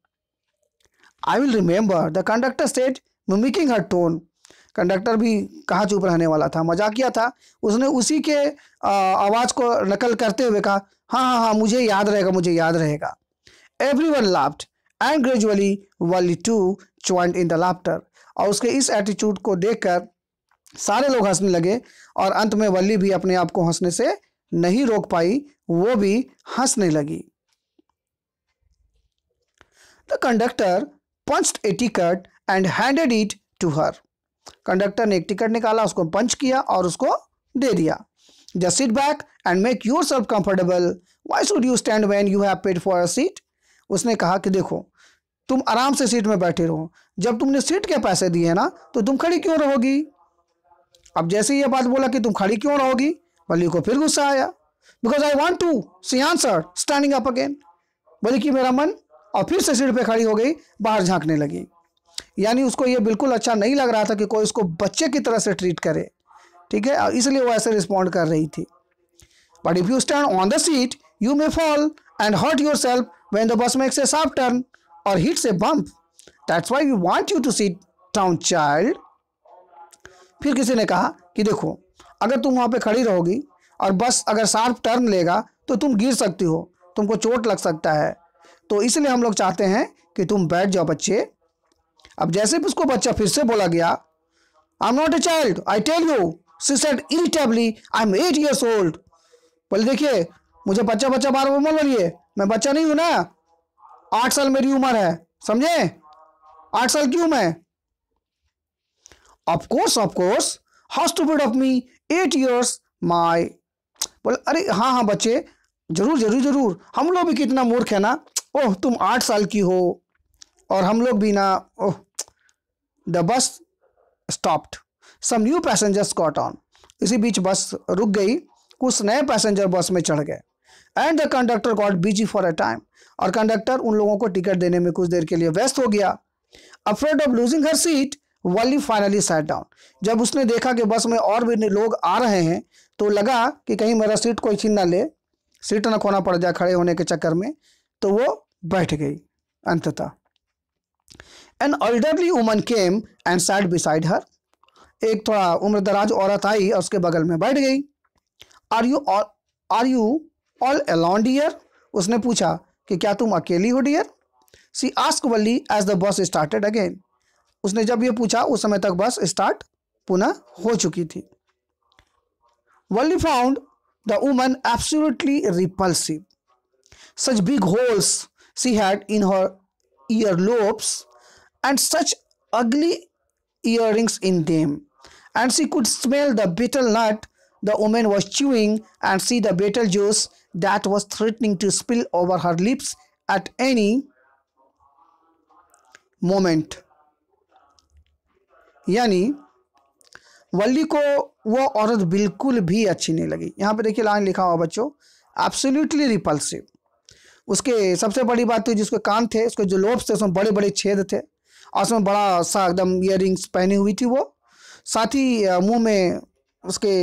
I will remember, the conductor said, mimicking her tone. Conductor भी कहाँ चुप रहने वाला था, मजाकिया था. उसने उसी के आवाज़ को नकल करते हुए कहा, हाँ हाँ हाँ मुझे याद रहेगा, मुझे याद रहेगा. Everyone laughed and gradually Valli too joined in the laughter. और उसके इस एटीट्यूड को देखकर सारे लोग हंसने लगे और अंत में वली भी अपने आप को हंसने से नहीं रोक पाई, वो भी हंसने लगी. The conductor punched a ticket and handed it to her. Conductor ने एक टिकट निकाला, उसको पंच किया और उसको दे दिया। Just sit back and make your self comfortable, why should you stand when you have paid for a seat. उसने कहा कि देखो तुम आराम से सीट में बैठे रहो, जब तुमने सीट के पैसे दिए ना तो तुम खड़ी क्यों रहोगी। अब जैसे ये बात बोला कि तुम खड़ी क्यों रहोगी, वली को फिर गुस्सा आया। Because I want to, she answered standing up again. बोली कि मेरा मन, और फिर से सीट पे खड़ी हो गई, बाहर झांकने लगी। यानी उसको ये बिल्कुल अच्छा नहीं लग रहा था कि कोई उसको बच्चे की तरह से ट्रीट करे, ठीक है, इसलिए वो ऐसे रिस्पॉन्ड कर रही थी। But if you stand on the seat you may fall and hurt yourself when the bus makes a sharp turn or hits a bump, that's why we want you to sit down child. फिर किसी ने कहा कि देखो अगर तुम वहां पे खड़ी रहोगी और बस अगर शार्प टर्न लेगा तो तुम गिर सकती हो, तुमको चोट लग सकता है, तो इसलिए हम लोग चाहते हैं कि तुम बैठ जाओ बच्चे। अब जैसे भी उसको बच्चा फिर से बोला गया, I am not a child I tell you, she said irritably, I am 8 years old। बोले देखिए मुझे बच्चा बच्चा बार बार मत बोलिए, मैं बच्चा नहीं हूं ना, 8 साल मेरी उम्र है, समझे, 8 साल की हूं मैं। Of course how stupid of me, 8 years my. बोले अरे हाँ हाँ बच्चे, जरूर जरूर जरूर, हम लोग भी कितना मूर्ख है ना, ओह तुम 8 साल की हो और हम लोग भी ना, oh. The bus stopped, some new passengers got on. इसी बीच बस रुक गई, कुछ नए पैसेंजर बस में चढ़ गए। And the conductor got busy for a time, और कंडक्टर उन लोगों को टिकट देने में कुछ देर के लिए व्यस्त हो गया। Afraid of losing her seat Wali finally sat down. जब उसने देखा कि बस में और भी लोग आ रहे हैं तो लगा कि कहीं मेरा सीट कोई छीन ना ले, सीट ना खोना पड़ जाए खड़े होने के चक्कर में, तो वो बैठ गई अंततः। An elderly woman came and set beside her. एक थोड़ा उम्रदराज औरत आई और उसके बगल में बैठ गई। Are you all alone dear, उसने पूछा कि क्या तुम अकेली हो dear. She ask Valli as the bus started again. उसने जब ये पूछा उस समय तक बस स्टार्ट पुनः हो चुकी थी। Valli found the woman absolutely repulsive, such big holes she had in her earlobes and such ugly earrings in them, and she could smell the betel nut the woman was chewing and see the betel juice that was threatening to spill over her lips at any moment। यानी वल्ली को वो औरत बिल्कुल भी अच्छी नहीं लगी। यहाँ पे देखिए लाइन लिखा हुआ बच्चों, एब्सोल्युटली रिपल्सिव। उसके सबसे बड़ी बात थी जिसके कान थे, उसके जो लोब्स थे उसमें बड़े बड़े छेद थे और उसमें बड़ा सा एकदम ईयरिंग्स पहनी हुई थी वो। साथ ही मुंह में उसके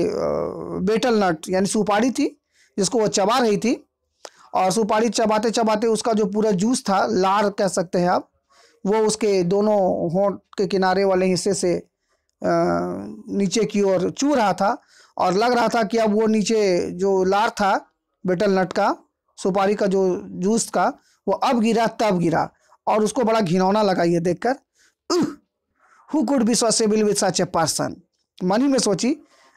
बेटल नट यानी सुपारी थी जिसको वो चबा रही थी, और सुपारी चबाते चबाते उसका जो पूरा जूस था, लार कह सकते हैं आप, वो उसके दोनों होंठ के किनारे वाले हिस्से से नीचे की ओर चू रहा था, और लग रहा था कि अब वो नीचे जो लार था बेटल नट का, सुपारी का जो जूस का, वो अब गिरा तब गिरा, और उसको बड़ा घिनौना लगा ये देखकर। Who could be sociable with such a person, मन ही में सोची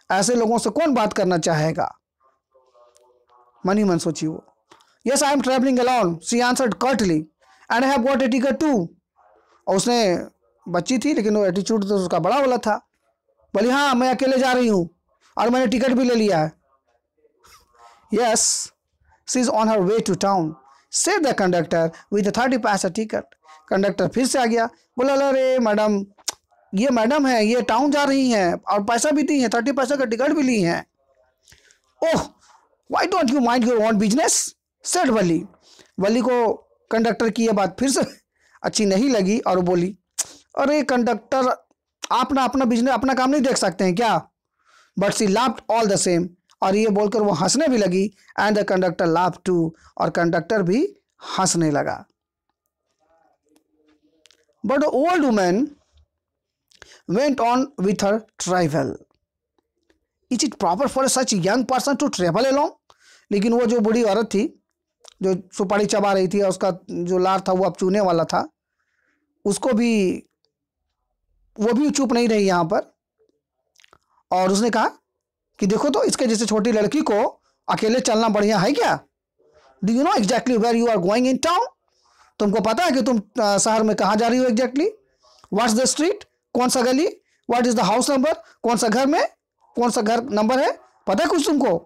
ऐसे लोगों से कौन बात करना चाहेगा, मन ही मन सोची वो। Yes I am travelling alone, she answered curtly, and I have got a ticket too. और उसने बच्ची थी लेकिन वो एटीट्यूड तो उसका बड़ा वाला था, बोली हाँ मैं अकेले जा रही हूँ और मैंने टिकट भी ले लिया है। Yes she is on her way to town, said the conductor with 30 paisa ticket. Conductor फिर से आ गया, बोला अरे मैडम, ये मैडम है, ये टाउन जा रही हैं और पैसा भी दी है, 30 पैसा का टिकट भी ली हैं। Oh why don't you mind your own business, said Valli. Valli को कंडक्टर की ये बात फिर से अच्छी नहीं लगी और बोली अरे कंडक्टर, आप ना अपना बिजनेस अपना काम नहीं देख सकते हैं क्या। But she laughed all the same, और ये बोलकर वो हंसने भी लगी। And the conductor laughed too, और कंडक्टर भी हंसने लगा। But the old woman went on with her travel. Is it proper for such a young person to travel along? लेकिन वो जो बूढ़ी औरत थी जो सुपारी चबा रही थी और उसका जो लार था वो अब चूने वाला था, उसको भी, वो भी चुप नहीं रही यहाँ पर, और उसने कहा कि देखो तो इसके जैसे छोटी लड़की को अकेले चलना बढ़िया है क्या। Do you know exactly where you are going in town, तुमको पता है कि तुम शहर में कहाँ जा रही हो एग्जैक्टली। व्हाट्स द स्ट्रीट, कौन सा गली, what is the house number, कौन सा घर में कौन सा घर नंबर है, पता है कुछ तुमको?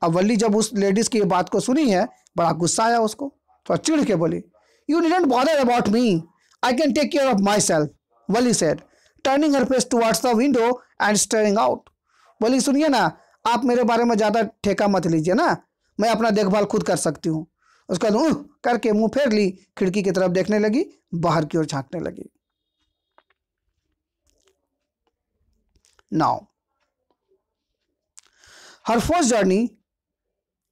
अब वल्ली जब उस लेडीज की बात को सुनी है, बड़ा गुस्सा आया उसको, तो चिढ़ के बोली, you needn't bother about me, I can take care of myself, Valli said, turning her face towards the window and staring out. बोली सुनिए ना, आप मेरे बारे में ज़्यादा ठेका मत लीजिए ना, मैं अपना देखभाल खुद कर सकती हूँ। उसका करके मुंह फेर ली, खिड़की की तरफ देखने लगी, बाहर की ओर झांकने लगी। Now her first journey,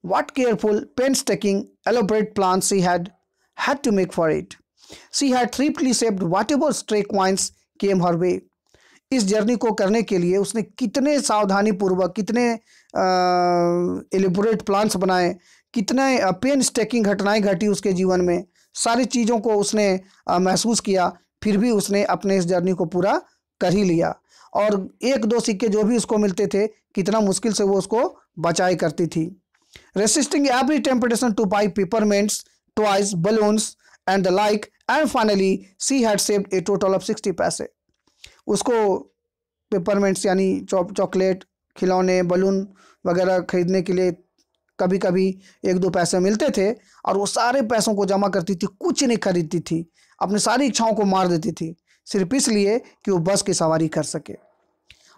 what careful, painstaking, elaborate plans she had to make for it. She had triply saved whatever stray coins came her way. इस जर्नी को करने के लिए उसने कितने सावधानी पूर्वक, कितने एलिबोरेट प्लान्स बनाए, कितने पेन स्टेकिंग घटनाएं घटी उसके जीवन में, सारी चीज़ों को उसने महसूस किया, फिर भी उसने अपने इस जर्नी को पूरा कर ही लिया। और एक दो सिक्के जो भी उसको मिलते थे, कितना मुश्किल से वो उसको बचाई करती थी। Resisting every temptation to buy peppermints, toys, balloons and the like, and finally she had saved a total of 60 पैसे। उसको पेपरमेंट्स यानी चॉकलेट, खिलौने, बलून वगैरह खरीदने के लिए कभी कभी 1-2 पैसे मिलते थे, और वो सारे पैसों को जमा करती थी, कुछ नहीं खरीदती थी, अपनी सारी इच्छाओं को मार देती थी, सिर्फ इसलिए कि वो बस की सवारी कर सके।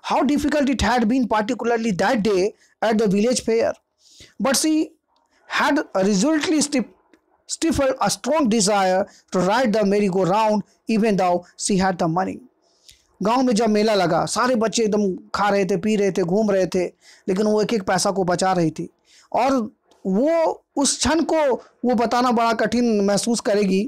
How difficult it had been, particularly that day at the village fair. But she had resolutely stifled a strong desire to ride the merry-go-round, even though she had the money. गांव में जब मेला लगा, सारे बच्चे एकदम खा रहे थे, पी रहे थे, घूम रहे थे, लेकिन वो एक एक पैसा को बचा रही थी। और वो उस क्षण को वो बताना बड़ा कठिन महसूस करेगी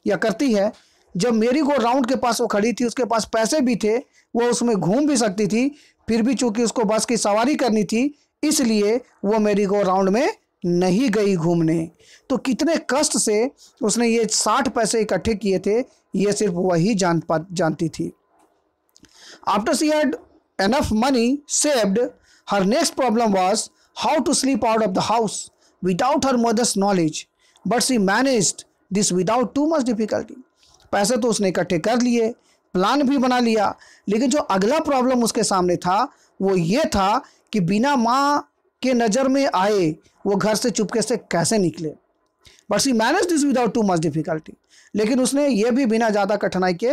या करती है, जब मेरी गो राउंड के पास वो खड़ी थी, उसके पास पैसे भी थे, वो उसमें घूम भी सकती थी, फिर भी चूंकि उसको बस की सवारी करनी थी, इसलिए वो मेरी गो राउंड में नहीं गई घूमने। तो कितने कष्ट से उसने ये 60 पैसे इकट्ठे किए थे, ये सिर्फ वही जानती थी। After she had enough money saved, her next problem was how to sleep out of the house without her mother's knowledge, but she managed this without too much difficulty. पैसे तो उसने इकट्ठे कर लिए, प्लान भी बना लिया, लेकिन जो अगला प्रॉब्लम उसके सामने था वो ये था कि बिना माँ के नज़र में आए वो घर से चुपके से कैसे निकले। But she manage this without too much difficulty, लेकिन उसने ये भी बिना ज़्यादा कठिनाई के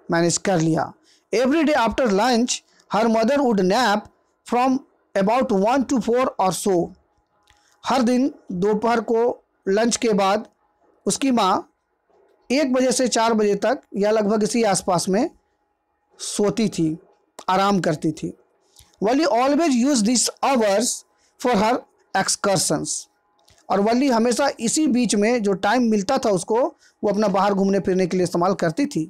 मैनेज कर लिया। Every day after lunch her mother would nap from about 1 to 4 और सो। हर दिन दोपहर को लंच के बाद उसकी माँ 1 बजे से 4 बजे तक या लगभग इसी आसपास में सोती थी, आराम करती थी। Valli always use this hours for her excursions, और वली हमेशा इसी बीच में जो टाइम मिलता था उसको, वो अपना बाहर घूमने फिरने के लिए इस्तेमाल करती थी।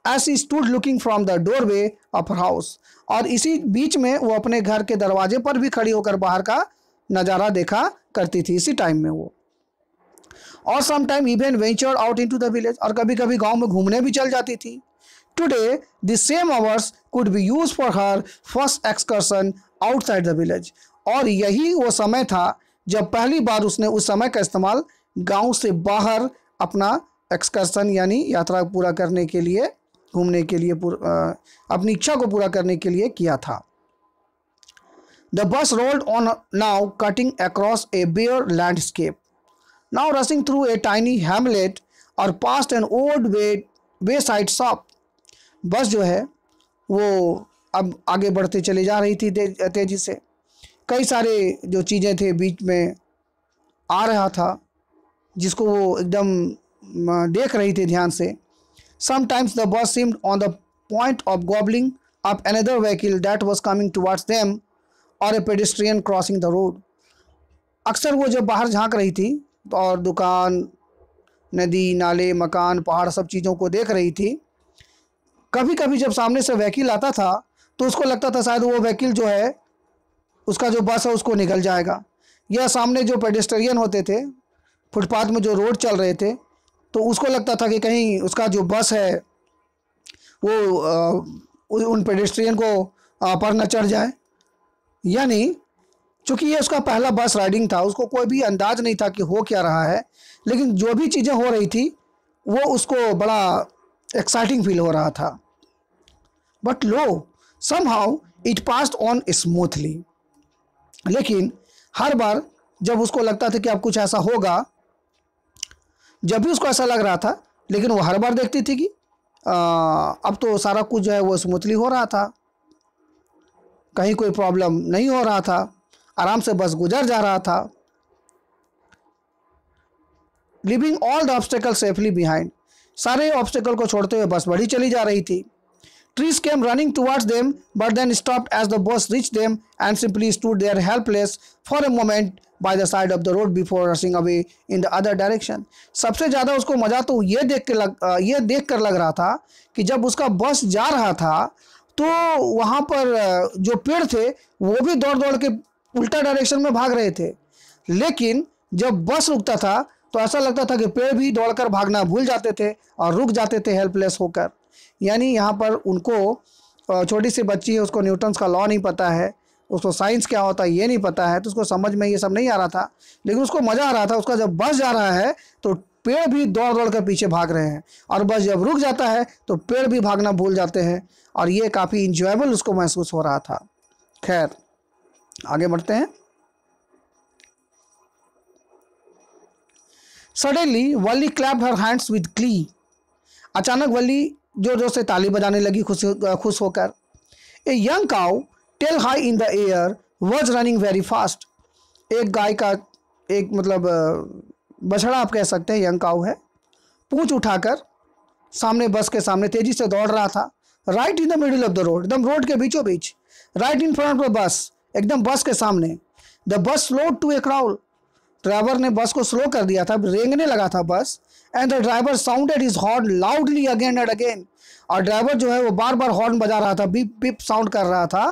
As she stood looking from the doorway of her house, और इसी बीच में वो अपने घर के दरवाजे पर भी खड़ी होकर बाहर का नज़ारा देखा करती थी इसी टाइम में वो। और some time even ventured out into the village, और कभी कभी गांव में घूमने भी चल जाती थी। Today the same hours could be use for her first excursion outside the village, और यही वो समय था जब पहली बार उसने उस समय का इस्तेमाल गांव से बाहर अपना एक्सकर्शन यानी यात्रा पूरा करने के लिए, घूमने के लिए, अपनी इच्छा को पूरा करने के लिए किया था। The bus rolled on now, cutting across a bare landscape, now rushing through a tiny hamlet or past an old wayside shop. बस जो है वो अब आगे बढ़ते चले जा रही थी तेजी से। कई सारे जो चीज़ें थे बीच में आ रहा था, जिसको वो एकदम देख रही थी ध्यान से। Sometimes the bus seemed on the point of gobbling up another vehicle that was coming towards them or a pedestrian crossing the road. अक्सर वो जब बाहर झांक रही थी और दुकान, नदी, नाले, मकान, पहाड़, सब चीज़ों को देख रही थी। कभी कभी जब सामने से व्हीकल आता था तो उसको लगता था शायद वो व्हीकल जो है, उसका जो बस है उसको निकल जाएगा, या सामने जो पेडेस्ट्रियन होते थे, फुटपाथ में जो रोड चल रहे थे, तो उसको लगता था कि कहीं उसका जो बस है वो उन पेडेस्ट्रियन को पर न चढ़ जाए। यानी चूँकि ये उसका पहला बस राइडिंग था, उसको कोई भी अंदाज नहीं था कि हो क्या रहा है, लेकिन जो भी चीज़ें हो रही थी वो उसको बड़ा एक्साइटिंग फील हो रहा था। But low, somehow it passed on smoothly. लेकिन हर बार जब उसको लगता था कि अब कुछ ऐसा होगा, जब भी उसको ऐसा लग रहा था, लेकिन वो हर बार देखती थी कि अब तो सारा कुछ जो है वो स्मूथली हो रहा था, कहीं कोई प्रॉब्लम नहीं हो रहा था, आराम से बस गुजर जा रहा था। Living all the obstacle safely behind, सारे ऑब्स्टेकल को छोड़ते हुए बस बढ़ी चली जा रही थी। Trees came running towards them, but then stopped as the bus reached them and simply stood there helpless for a moment by the side of the road before rushing away in the other direction. सबसे ज़्यादा उसको मज़ा तो ये देख कर लग रहा था कि जब उसका बस जा रहा था तो वहाँ पर जो पेड़ थे वो भी दौड़ दौड़ के उल्टा डायरेक्शन में भाग रहे थे, लेकिन जब बस रुकता था तो ऐसा लगता था कि पेड़ भी दौड़कर भागना भूल जाते थे और रुक जाते थे हेल्पलेस होकर। यानी यहाँ पर उनको, छोटी सी बच्ची है, उसको न्यूटन्स का लॉ नहीं पता है, उसको साइंस क्या होता है ये नहीं पता है, तो उसको समझ में ये सब नहीं आ रहा था, लेकिन उसको मज़ा आ रहा था। उसका जब बस जा रहा है तो पेड़ भी दौड़ दौड़ कर पीछे भाग रहे हैं, और बस जब रुक जाता है तो पेड़ भी भागना भूल जाते हैं, और ये काफ़ी इंजॉयबल उसको महसूस हो रहा था। खैर आगे बढ़ते हैं। Suddenly Valli clapped her hands with Glee, अचानक वल्ली जोर जोर से ताली बजाने लगी खुश होकर। A young cow tail high in the air was running very fast, एक गाय का एक मतलब बछड़ा आप कह सकते हैं, यंग काउ है, पूंछ उठाकर सामने बस के सामने तेजी से दौड़ रहा था। Right in the middle of the road, एकदम रोड के बीचों बीच, right in front of the bus, एकदम बस के सामने। The bus slowed to a crowd, driver ने बस को स्लो कर दिया था, रेंगने लगा था बस। And the driver sounded his horn loudly again and again, और ड्राइवर जो है वो बार बार हॉर्न बजा रहा था, बीप बीप साउंड कर रहा था।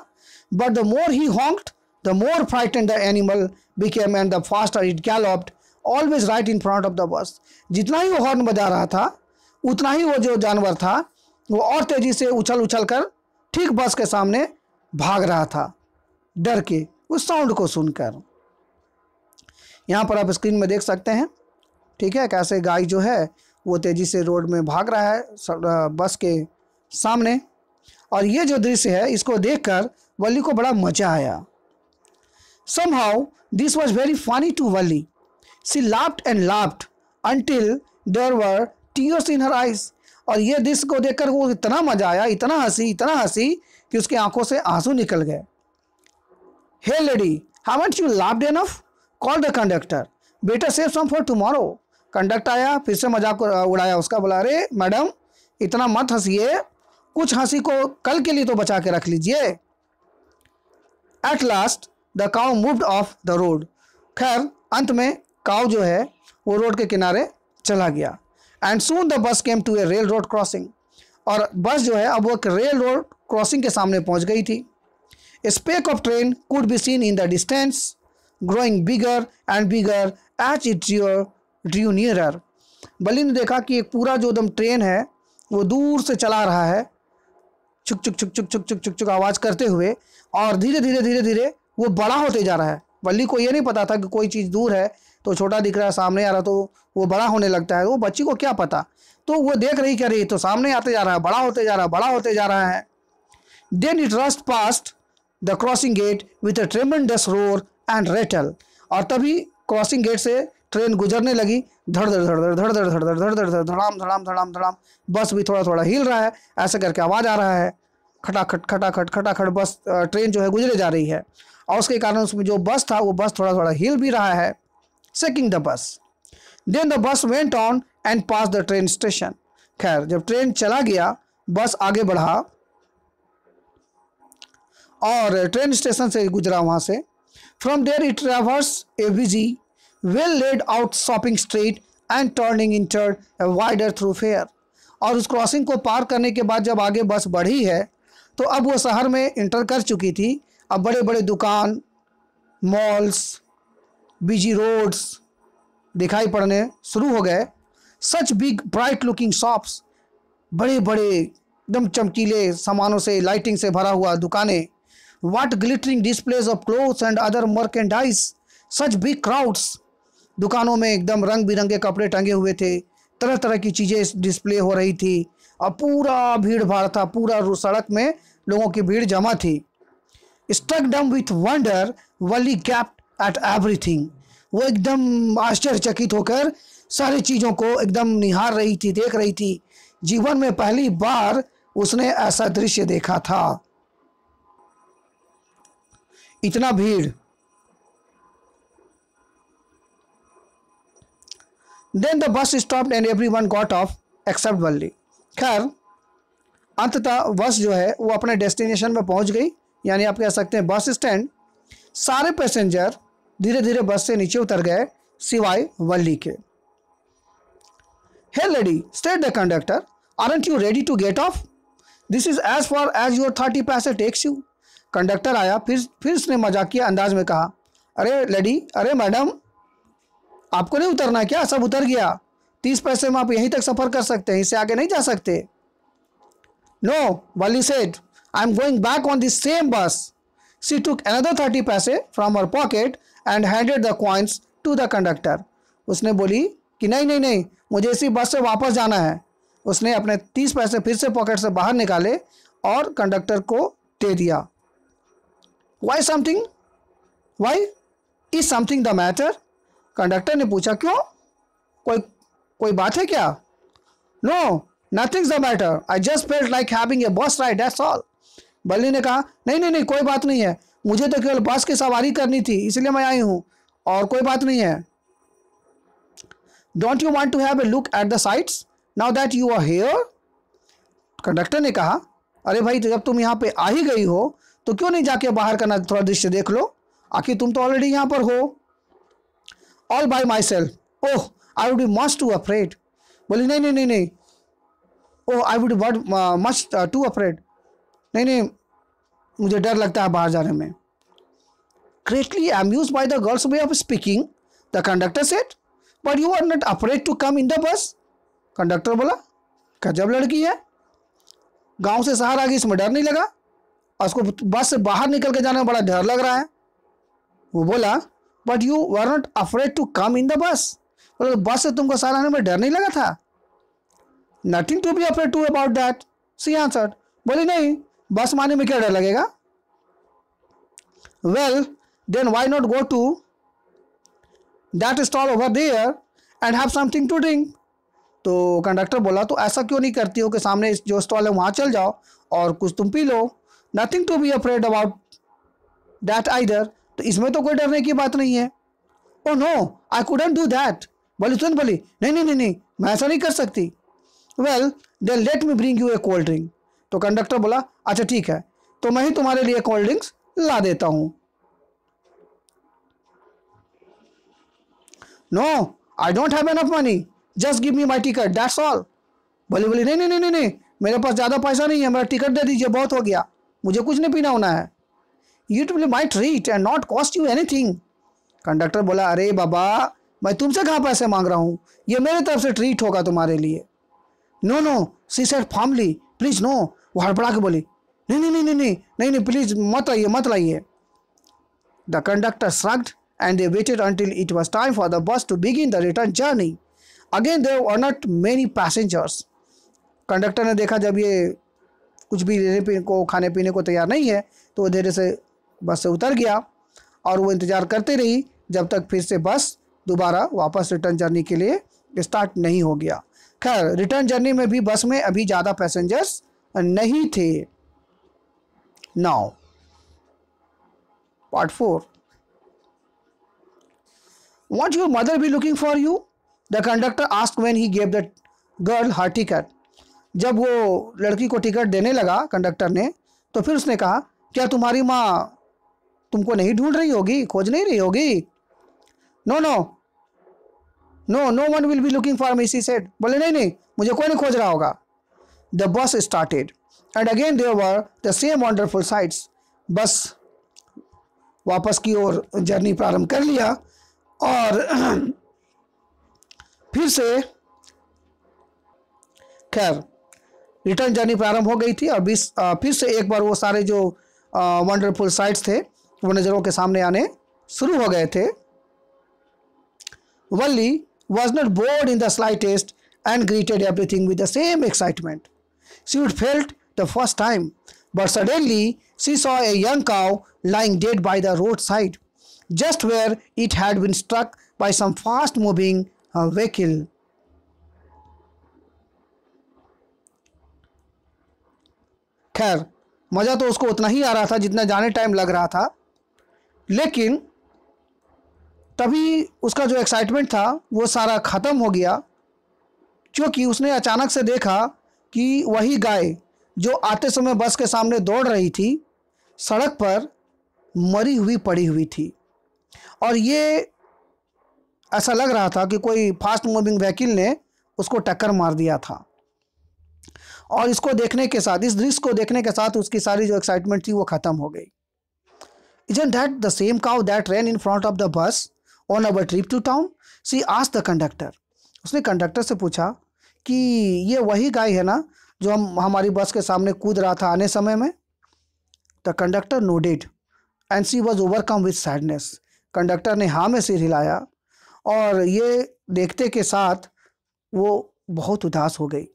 But the more he honked the more frightened the animal became and the faster it galloped always right in front of the bus. जितना ही वो हॉर्न बजा रहा था उतना ही वो जो जानवर था वो और तेजी से उछल उछल कर ठीक बस के सामने भाग रहा था, डर के उस साउंड को सुनकर। यहाँ पर आप स्क्रीन में देख सकते हैं, ठीक है, कैसे गाय जो है वो तेज़ी से रोड में भाग रहा है बस के सामने। और ये जो दृश्य है इसको देखकर वल्ली को बड़ा मजा आया। Somehow this was very funny to Valli. She laughed and laughed until there were tears in her eyes. और ये दृश्य को देखकर वो इतना मजा आया, इतना हंसी कि उसकी आंखों से आंसू निकल गए। Hey lady, haven't you laughed enough? Called the conductor. Better save some for tomorrow. Conductor आया, फिर से मजाक उड़ाया उसका, बोला अरे मैडम इतना मत हंसिए, कुछ हंसी को कल के लिए तो बचा के रख लीजिए। At last the cow moved of the road. खैर अंत में काउ जो है वो रोड के किनारे चला गया। And soon the bus came to a railroad crossing, और बस जो है अब वो रेल रोड क्रॉसिंग के सामने पहुंच गई थी। A speck of train could be seen in the distance, growing bigger and bigger as it drew nearer. Bali ने देखा कि एक पूरा जो एकदम ट्रेन है वो दूर से चला रहा है, चुक चुक चुक चुक चुक चुक चुक चुक आवाज़ करते हुए, और धीरे धीरे धीरे धीरे वो बड़ा होते जा रहा है। बल्ली को ये नहीं पता था कि कोई चीज़ दूर है तो छोटा दिख रहा है, सामने आ रहा तो वो बड़ा होने लगता है। वो बच्ची को क्या पता, तो वो देख रही, कह रही तो सामने आते जा रहा है, बड़ा होते जा रहा है, बड़ा होते जा रहा है। Then it rushed past the crossing gate with a tremendous roar and rattle, और तभी क्रॉसिंग गेट से ट्रेन गुजरने लगी, धड़ धड़ धड़ धड़ धड़ धड़ धड़ धड़ धड़ धड़ धड़ धड़ाम धड़ाम धड़ाम धड़ाम। बस भी थोड़ा थोड़ा हिल रहा है, ऐसे करके आवाज़ आ रहा है, खटाखट खटाखट खटाखट बस ट्रेन जो है गुजरे जा रही है, और उसके कारण उसमें जो बस था वो बस थोड़ा थोड़ा हिल भी रहा है, shaking the bus. Then the bus went on and pass the train station. खैर जब ट्रेन चला गया, बस आगे बढ़ा और ट्रेन स्टेशन से गुजरा वहाँ से। From there it traverse a busy well laid out shopping street and turning entered a wider thoroughfare. और उस क्रॉसिंग को पार करने के बाद जब आगे बस बढ़ी है तो अब वो शहर में इंटर कर चुकी थी। अब बड़े बड़े दुकान, मॉल्स, बिजी रोड्स दिखाई पड़ने शुरू हो गए। Such big bright looking shops, बड़े बड़े एकदम चमकीले सामानों से, लाइटिंग से भरा हुआ दुकानें। What glittering displays of clothes and other merchandise, such big crowds, दुकानों में एकदम रंग बिरंगे कपड़े टंगे हुए थे, तरह तरह की चीज़ें डिस्प्ले हो रही थी, और पूरा भीड़ भाड़ था, पूरा सड़क में लोगों की भीड़ जमा थी। Struck dumb with wonder, Wally gaped at everything. वो एकदम आश्चर्यचकित होकर सारी चीजों को एकदम निहार रही थी, देख रही थी। जीवन में पहली बार उसने ऐसा दृश्य देखा था। इतना भीड़। Then the bus stopped and everyone got off except Wally. खैर अंततः बस जो है वो अपने डेस्टिनेशन में पहुंच गई, यानी आप कह सकते हैं बस स्टैंड। सारे पैसेंजर धीरे धीरे बस से नीचे उतर गए सिवाय वल्ली के। Hey lady, said the conductor, aren't you ready to get off? This is as far as your 30 पैसे takes you. कंडक्टर आया, फिर उसने मजाकिया अंदाज में कहा, अरे लेडी, अरे मैडम, आपको नहीं उतरना क्या? सब उतर गया। 30 पैसे में आप यहीं तक सफर कर सकते हैं, इससे आगे नहीं जा सकते। No, Wally said, I'm going back on this same bus. She took another 30 पैसे from her pocket and handed the coins to the conductor. उसने बोली कि नहीं नहीं नहीं, मुझे इसी बस से वापस जाना है। उसने अपने 30 पैसे फिर से पॉकेट से बाहर निकाले और कंडक्टर को दे दिया। Why something? Why? Is something the matter? Conductor ने पूछा, क्यों? कोई बात है क्या? No, nothing's the matter. I just felt like having a bus ride, that's all. बल्ली ने कहा, नहीं नहीं नहीं, कोई बात नहीं है, मुझे तो केवल बस की सवारी करनी थी, इसलिए मैं आई हूं, और कोई बात नहीं है। Don't you want to have a look at the sights now that you are here? Conductor ने कहा, अरे भाई, तो जब तुम यहाँ पे आ ही गई हो तो क्यों नहीं जाके बाहर का थोड़ा दृश्य देख लो, आखिर तुम तो ऑलरेडी यहाँ पर हो। All by myself. Oh, I would be much too afraid. बोली, नहीं नहीं नहीं नहीं, oh, I would be much too afraid. नहीं नहीं, मुझे डर लगता है बाहर जाने में। Greatly amused by the girl's way of speaking, the conductor said, but you are not afraid to come in the bus? Conductor बोला, गजब लड़की है, गांव से शहर आ गई, इसमें डर नहीं लगा, और उसको बस से बाहर निकल के जाने में बड़ा डर लग रहा है। वो बोला, but you were not afraid to come in the bus? बोला, बस से तुमको शहर आने में डर नहीं लगा था? Nothing to be afraid to about that, she answered. बोली, नहीं, बस में आने में क्या डर लगेगा? Well then why not go to that stall over there and have something to drink? तो कंडक्टर बोला, तो ऐसा क्यों नहीं करती हो कि सामने जो स्टॉल है वहाँ चल जाओ और कुछ तुम पी लो। Nothing to be afraid about that either, तो इसमें तो कोई डरने की बात नहीं है। Oh no, I couldn't do that. बोली, तुरंत बोली, नहीं नहीं नहीं नहीं, मैं ऐसा नहीं कर सकती। Well then let me bring you a cold drink. तो कंडक्टर बोला, अच्छा ठीक है, तो मैं ही तुम्हारे लिए कोल्ड ड्रिंक्स ला देता हूँ। No, I don't have enough money, just give me my ticket, that's all. बोली, नहीं नहीं नहीं नहीं नहीं, मेरे पास ज़्यादा पैसा नहीं है, मेरा टिकट दे दीजिए, बहुत हो गया, मुझे कुछ नहीं पीना होना है। It will be my treat and not cost you anything. Conductor बोला, अरे बाबा, मैं तुमसे कहाँ पैसे मांग रहा हूँ, ये मेरे तरफ से ट्रीट होगा तुम्हारे लिए। No no, she said formally, please no. वो हड़बड़ा के बोली, नहीं नहीं नहीं नहीं नहीं नहीं नहीं, प्लीज मत लाइए मत लाइए। The conductor shrugged and they waited until it was time for the bus to begin the return journey. Again there were not many passengers. Conductor ने देखा जब ये कुछ भी लेने को खाने पीने को तैयार नहीं है तो वो धीरे से बस से उतर गया और वो इंतज़ार करते रही जब तक फिर से बस दोबारा वापस रिटर्न जर्नी के लिए स्टार्ट नहीं हो गया। खैर, रिटर्न जर्नी में भी बस में अभी ज़्यादा पैसेंजर्स नहीं थे। Now part 4। Won't your mother be looking for you? The conductor asked when he gave the girl her ticket. जब वो लड़की को टिकट देने लगा कंडक्टर ने, तो फिर उसने कहा, क्या तुम्हारी माँ तुमको नहीं ढूंढ रही होगी, खोज नहीं रही होगी? No no no, no one will be looking for me, she said. बोले, नहीं नहीं, मुझे कोई नहीं खोज रहा होगा। The bus started and again there were the same wonderful sights. Bus वापस की ओर जर्नी प्रारंभ कर लिया और फिर से खैर रिटर्न जर्नी प्रारंभ हो गई थी और फिर से एक बार वो सारे जो वंडरफुल साइट्स थे वो नज़रों के सामने आने शुरू हो गए थे। वल्ली was not bored in the slightest and greeted everything with the same excitement. She had felt the first time But suddenly she saw a young cow lying dead by the roadside, just where it had been struck by some fast moving vehicle. खैर, मज़ा तो उसको उतना ही आ रहा था जितना जाने time लग रहा था, लेकिन तभी उसका जो एक्साइटमेंट था वो सारा ख़त्म हो गया, क्योंकि उसने अचानक से देखा कि वही गाय जो आते समय बस के सामने दौड़ रही थी, सड़क पर मरी हुई पड़ी हुई थी। और ये ऐसा लग रहा था कि कोई फास्ट मूविंग व्हीकल ने उसको टक्कर मार दिया था। और इसको देखने के साथ, इस दृश्य को देखने के साथ उसकी सारी जो एक्साइटमेंट थी वो ख़त्म हो गई। Isn't that the same cow that ran in front of the bus on our trip to town? She asked the conductor. उसने कंडक्टर से पूछा कि ये वही गाय है ना जो हमारी बस के सामने कूद रहा था आने समय में? The conductor nodded and she was overcome with sadness. Conductor ने हाँ में सिर हिलाया और ये देखते के साथ वो बहुत उदास हो गई।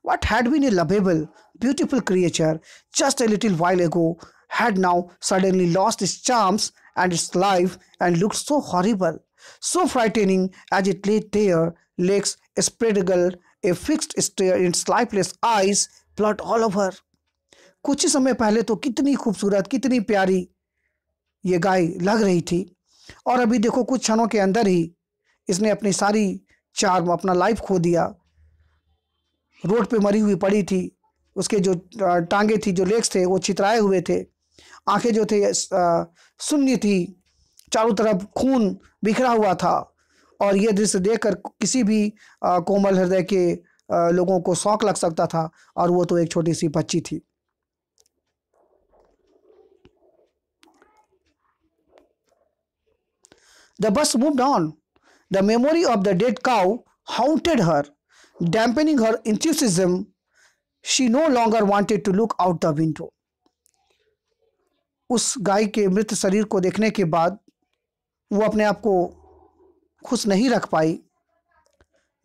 What had been a lovable, beautiful creature just a little while ago had now suddenly lost its charms and its life and looked so horrible, so frightening as it lay there, legs spread eagle, a fixed stare in its lifeless eyes, blood all over. कुछ ही समय पहले तो कितनी खूबसूरत, कितनी प्यारी ये गाय लग रही थी, और अभी देखो कुछ क्षणों के अंदर ही इसने अपनी सारी चार्म, अपना लाइफ खो दिया। रोड पे मरी हुई पड़ी थी, उसके जो टांगे थी, जो लेग्स थे वो छितराए हुए थे, आंखें जो थे शून्य थी, चारों तरफ खून बिखरा हुआ था। और ये दृश्य देखकर किसी भी कोमल हृदय के लोगों को शौक लग सकता था, और वो तो एक छोटी सी बच्ची थी। The bus moved on. The memory of the dead cow haunted her, dampening her enthusiasm. She no longer wanted to look out the window. उस गाय के मृत शरीर को देखने के बाद वो अपने आप को खुश नहीं रख पाई।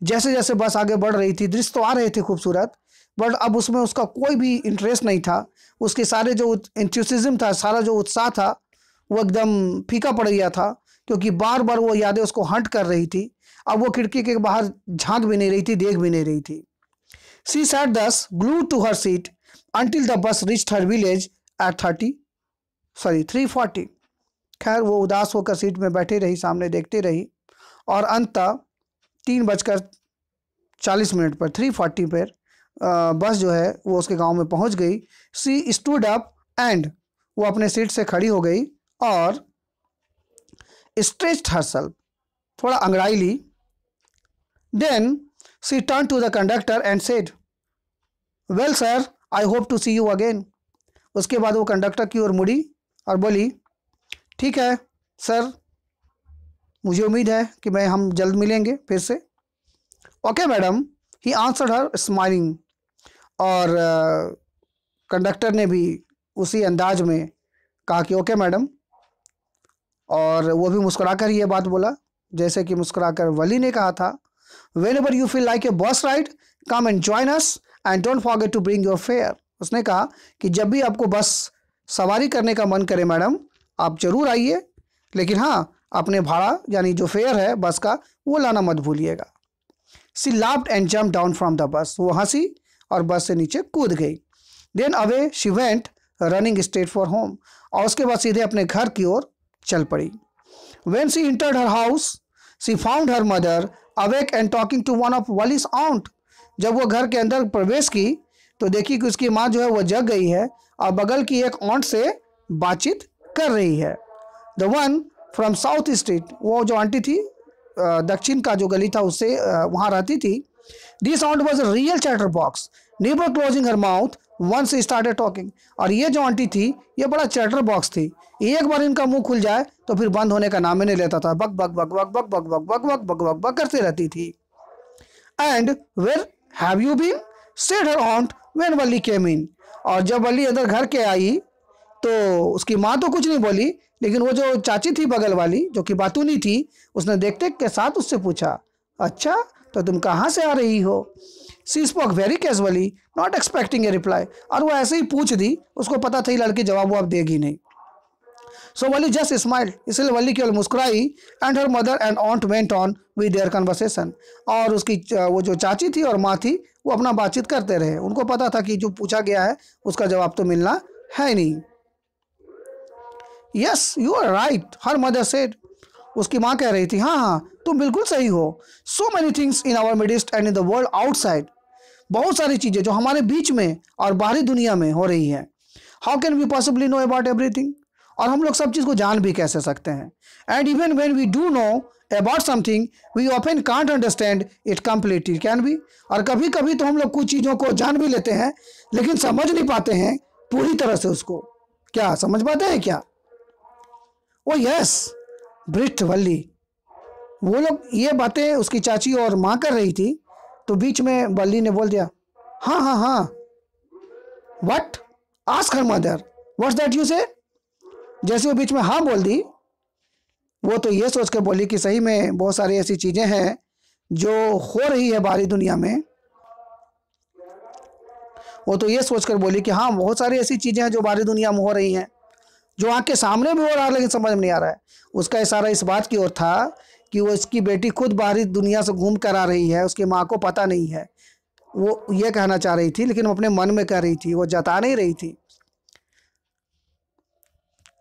जैसे जैसे बस आगे बढ़ रही थी, दृश्य तो आ रहे थे खूबसूरत, बट अब उसमें उसका कोई भी इंटरेस्ट नहीं था। उसके सारे जो एंथुसिज्म था, सारा जो उत्साह था, वो एकदम फीका पड़ गया था, क्योंकि बार बार वो यादें उसको हंट कर रही थी। अब वो खिड़की के बाहर झांक भी नहीं रही थी, देख भी नहीं रही थी। She sat thus glued to her seat until the bus reached her village at 3:40. खैर वो उदास होकर सीट में बैठी रही, सामने देखती रही, और अंततः 3:40 पर 3:40 पर बस जो है वो उसके गांव में पहुंच गई। She stood up and वो अपने सीट से खड़ी हो गई और stretched herself, थोड़ा अंगड़ाई ली। Then she turned to the conductor and said, "Well sir, I hope to see you again." उसके बाद वो कंडक्टर की ओर मुड़ी और बोली, ठीक है सर, मुझे उम्मीद है कि हम जल्द मिलेंगे फिर से। Okay madam, he answered her smiling. और कंडक्टर ने भी उसी अंदाज में कहा कि ओके मैडम, और वो भी मुस्कुराकर ये बात बोला जैसे कि मुस्कुराकर वली ने कहा था, Whenever you feel like a bus ride, come and join us and don't forget to bring your fare. उसने कहा कि जब भी आपको बस सवारी करने का मन करे मैडम, आप जरूर आइए, लेकिन हाँ, अपने भाड़ा यानी जो फेयर है बस का वो लाना मत भूलिएगा। She laughed and jumped down from the bus. वो हंसी और बस से नीचे कूद गई। Then away she went, running straight for home. और उसके बाद सीधे अपने घर की ओर चल पड़ी। When she entered her house, she found her mother awake and talking to one of Wali's aunt. जब वो घर के अंदर प्रवेश की तो देखी कि उसकी माँ जो है वो जग गई है और बगल की एक ऑन्ट से बातचीत कर रही है। The one from south street, वो जो आंटी थी दक्षिण का जो गली था उससे वहाँ रहती थी। This aunt was a real chatterbox, never closing her mouth once she started talking. और ये जो आंटी थी ये बड़ा चैटर बॉक्स थी, एक बार इनका मुंह खुल जाए तो फिर बंद होने का नाम ही नहीं लेता था। बक बक बक बक बक बक बक बक बक बक बक बक करती रहती थी। And where have you been, said her aunt when Valli came in. और जब वली अंदर घर के आई तो उसकी माँ तो कुछ नहीं बोली, लेकिन वो जो चाची थी बगल वाली जो कि बातूनी थी, उसने देखते के साथ उससे पूछा, अच्छा तो तुम कहाँ से आ रही हो? She spoke very casually not expecting a reply. और वो ऐसे ही पूछ दी, उसको पता था ये लड़की जवाब वो अब देगी नहीं। सो वली जस्ट स्माइल्ड, इसलिए वली केवल मुस्कुराई। And her mother and aunt went on with their conversation. और उसकी वो जो चाची थी और माँ थी वो अपना बातचीत करते रहे। उनको पता था कि जो पूछा गया है उसका जवाब तो मिलना है नहीं। Yes you are right, her mother said. उसकी माँ कह रही थी, हाँ हाँ तुम बिल्कुल सही हो। So many things in our midst and in the world outside. बहुत सारी चीज़ें जो हमारे बीच में और बाहरी दुनिया में हो रही हैं। How can we possibly know about everything? और हम लोग सब चीज़ को जान भी कैसे सकते हैं? And even when we do know about something we often can't understand it completely, can be. और कभी कभी तो हम लोग कुछ चीज़ों को जान भी लेते हैं लेकिन समझ नहीं पाते हैं पूरी तरह से उसको। क्या समझ पाते हैं क्या? ओ यस, ब्रिट वल्ली। वो लोग ये बातें उसकी चाची और माँ कर रही थी तो बीच में वल्ली ने बोल दिया, हाँ हाँ हाँ। What? Ask her mother what's that you से। जैसे वो बीच में हाँ बोल दी, वो तो ये सोच कर बोली कि सही में बहुत सारी ऐसी चीज़ें हैं जो हो रही है बाहरी दुनिया में। वो तो ये सोच कर बोली कि हाँ बहुत सारी ऐसी चीज़ें हैं जो बाहरी दुनिया में हो रही हैं, जो आँख के सामने भी हो रहा है लेकिन समझ में नहीं आ रहा है। उसका इशारा इस बात की ओर था कि वो इसकी बेटी खुद बाहरी दुनिया से घूम कर आ रही है, उसकी माँ को पता नहीं है। वो ये कहना चाह रही थी लेकिन वो अपने मन में कह रही थी, वो जता नहीं रही थी।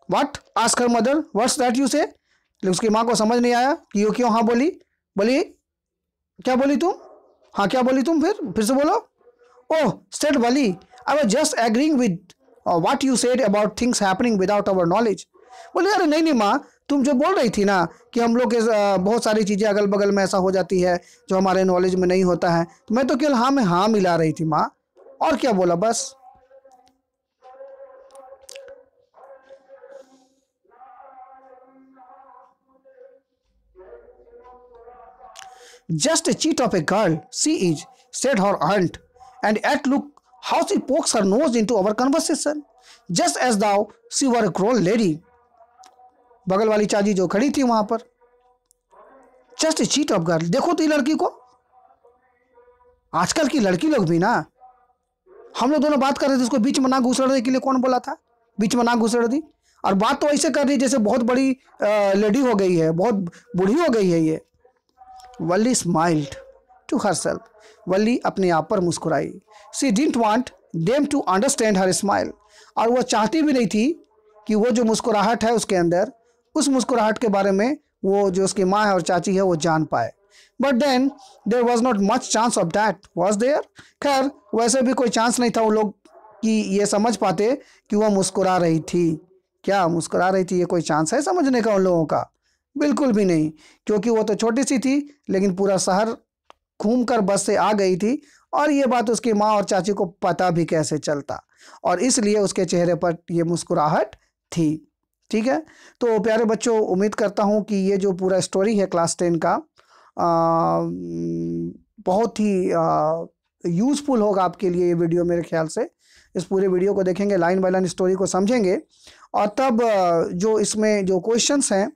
What? Ask her mother what's that you से। लेकिन उसकी माँ को समझ नहीं आया कि ये क्यों हाँ बोली। बोली क्या बोली तुम? हाँ क्या बोली तुम? फिर से बोलो। Oh said Valli, I was just agreeing with what you said about things happening without our knowledge. बोले अरे नहीं नहीं माँ, तुम जो बोल रही थी ना कि हम लोग के बहुत सारी चीज़ें अगल बगल में ऐसा हो जाती है जो हमारे नॉलेज में नहीं होता है, तो मैं तो केवल हाँ में हाँ मिला रही थी माँ, और क्या बोला बस। Just a cheat of a girl, she is, said her aunt, and yet look how she pokes her nose into our conversation, just as though she were a grown lady. बगल वाली चाची जो खड़ी थी वहां पर, just a cheat of girl, देखो तो ये लड़की को। आजकल की लड़की लोग भी ना, हम लोग दोनों बात कर रहे थे, उसको बीच में ना घुसड़ने के लिए कौन बोला था? बीच में ना घुसड़ दी, और बात तो ऐसे कर रही जैसे बहुत बड़ी लेडी हो गई है, बहुत बूढ़ी हो गई है ये। Valli smiled to herself, Valli अपने आप पर मुस्कुराई। She didn't want them to understand her smile, और वो चाहती भी नहीं थी कि वो जो मुस्कुराहट है उसके अंदर, उस मुस्कुराहट के बारे में वो जो उसकी माँ है और चाची है वो जान पाए। But then there was not much chance of that, was there. खैर वैसे भी कोई चांस नहीं था वो लोग कि ये समझ पाते कि वह मुस्कुरा रही थी। क्या मुस्कुरा रही थी, ये कोई चांस है समझने का उन लोगों का? बिल्कुल भी नहीं, क्योंकि वो तो छोटी सी थी लेकिन पूरा शहर घूमकर बस से आ गई थी, और ये बात उसकी माँ और चाची को पता भी कैसे चलता, और इसलिए उसके चेहरे पर ये मुस्कुराहट थी। ठीक है, तो प्यारे बच्चों, उम्मीद करता हूँ कि ये जो पूरा स्टोरी है क्लास 10 का बहुत ही यूज़फुल होगा आपके लिए ये वीडियो। मेरे ख्याल से इस पूरे वीडियो को देखेंगे, लाइन बाय लाइन स्टोरी को समझेंगे, और तब जो इसमें जो क्वेश्चंस हैं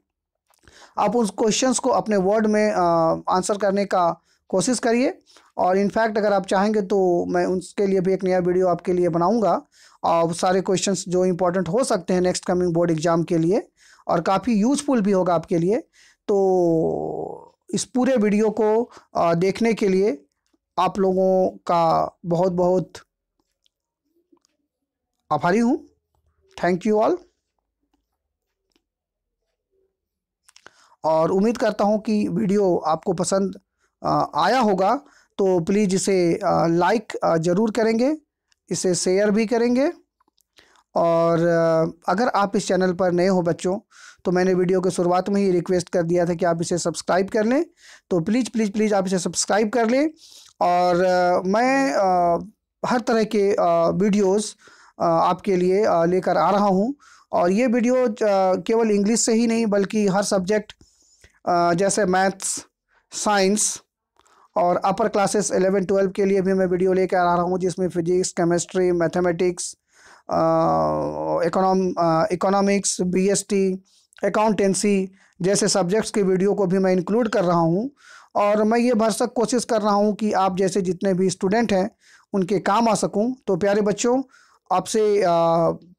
आप उस क्वेश्चंस को अपने वर्ड में आंसर करने का कोशिश करिए। और इनफैक्ट अगर आप चाहेंगे तो मैं उसके लिए भी एक नया वीडियो आपके लिए बनाऊंगा, और सारे क्वेश्चंस जो इंपॉर्टेंट हो सकते हैं नेक्स्ट कमिंग बोर्ड एग्ज़ाम के लिए, और काफ़ी यूज़फुल भी होगा आपके लिए। तो इस पूरे वीडियो को देखने के लिए आप लोगों का बहुत बहुत आभारी हूँ। थैंक यू ऑल, और उम्मीद करता हूँ कि वीडियो आपको पसंद आया होगा। तो प्लीज़ इसे लाइक ज़रूर करेंगे, इसे शेयर भी करेंगे, और अगर आप इस चैनल पर नए हो बच्चों, तो मैंने वीडियो के शुरुआत में ही रिक्वेस्ट कर दिया था कि आप इसे सब्सक्राइब कर लें, तो प्लीज़ प्लीज़ प्लीज़ आप इसे सब्सक्राइब कर लें। और मैं हर तरह के वीडियोस आपके लिए लेकर आ रहा हूँ, और ये वीडियो केवल इंग्लिश से ही नहीं बल्कि हर सब्जेक्ट जैसे मैथ्स, साइंस और अपर क्लासेस 11-12 के लिए भी मैं वीडियो लेकर आ रहा हूँ, जिसमें physics, chemistry, mathematics, economics, BST accountancy जैसे सब्जेक्ट्स के वीडियो को भी मैं इंक्लूड कर रहा हूँ। और मैं ये भरसक कोशिश कर रहा हूँ कि आप जैसे जितने भी स्टूडेंट हैं उनके काम आ सकूँ। तो प्यारे बच्चों, आपसे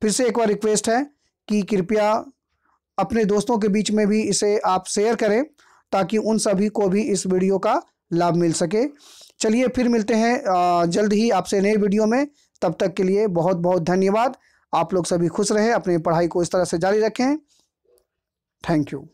फिर से एक बार रिक्वेस्ट है कि कृपया अपने दोस्तों के बीच में भी इसे आप शेयर करें ताकि उन सभी को भी इस वीडियो का लाभ मिल सके। चलिए फिर मिलते हैं जल्द ही आपसे नए वीडियो में। तब तक के लिए बहुत बहुत धन्यवाद। आप लोग सभी खुश रहें, अपनी पढ़ाई को इस तरह से जारी रखें। Thank you.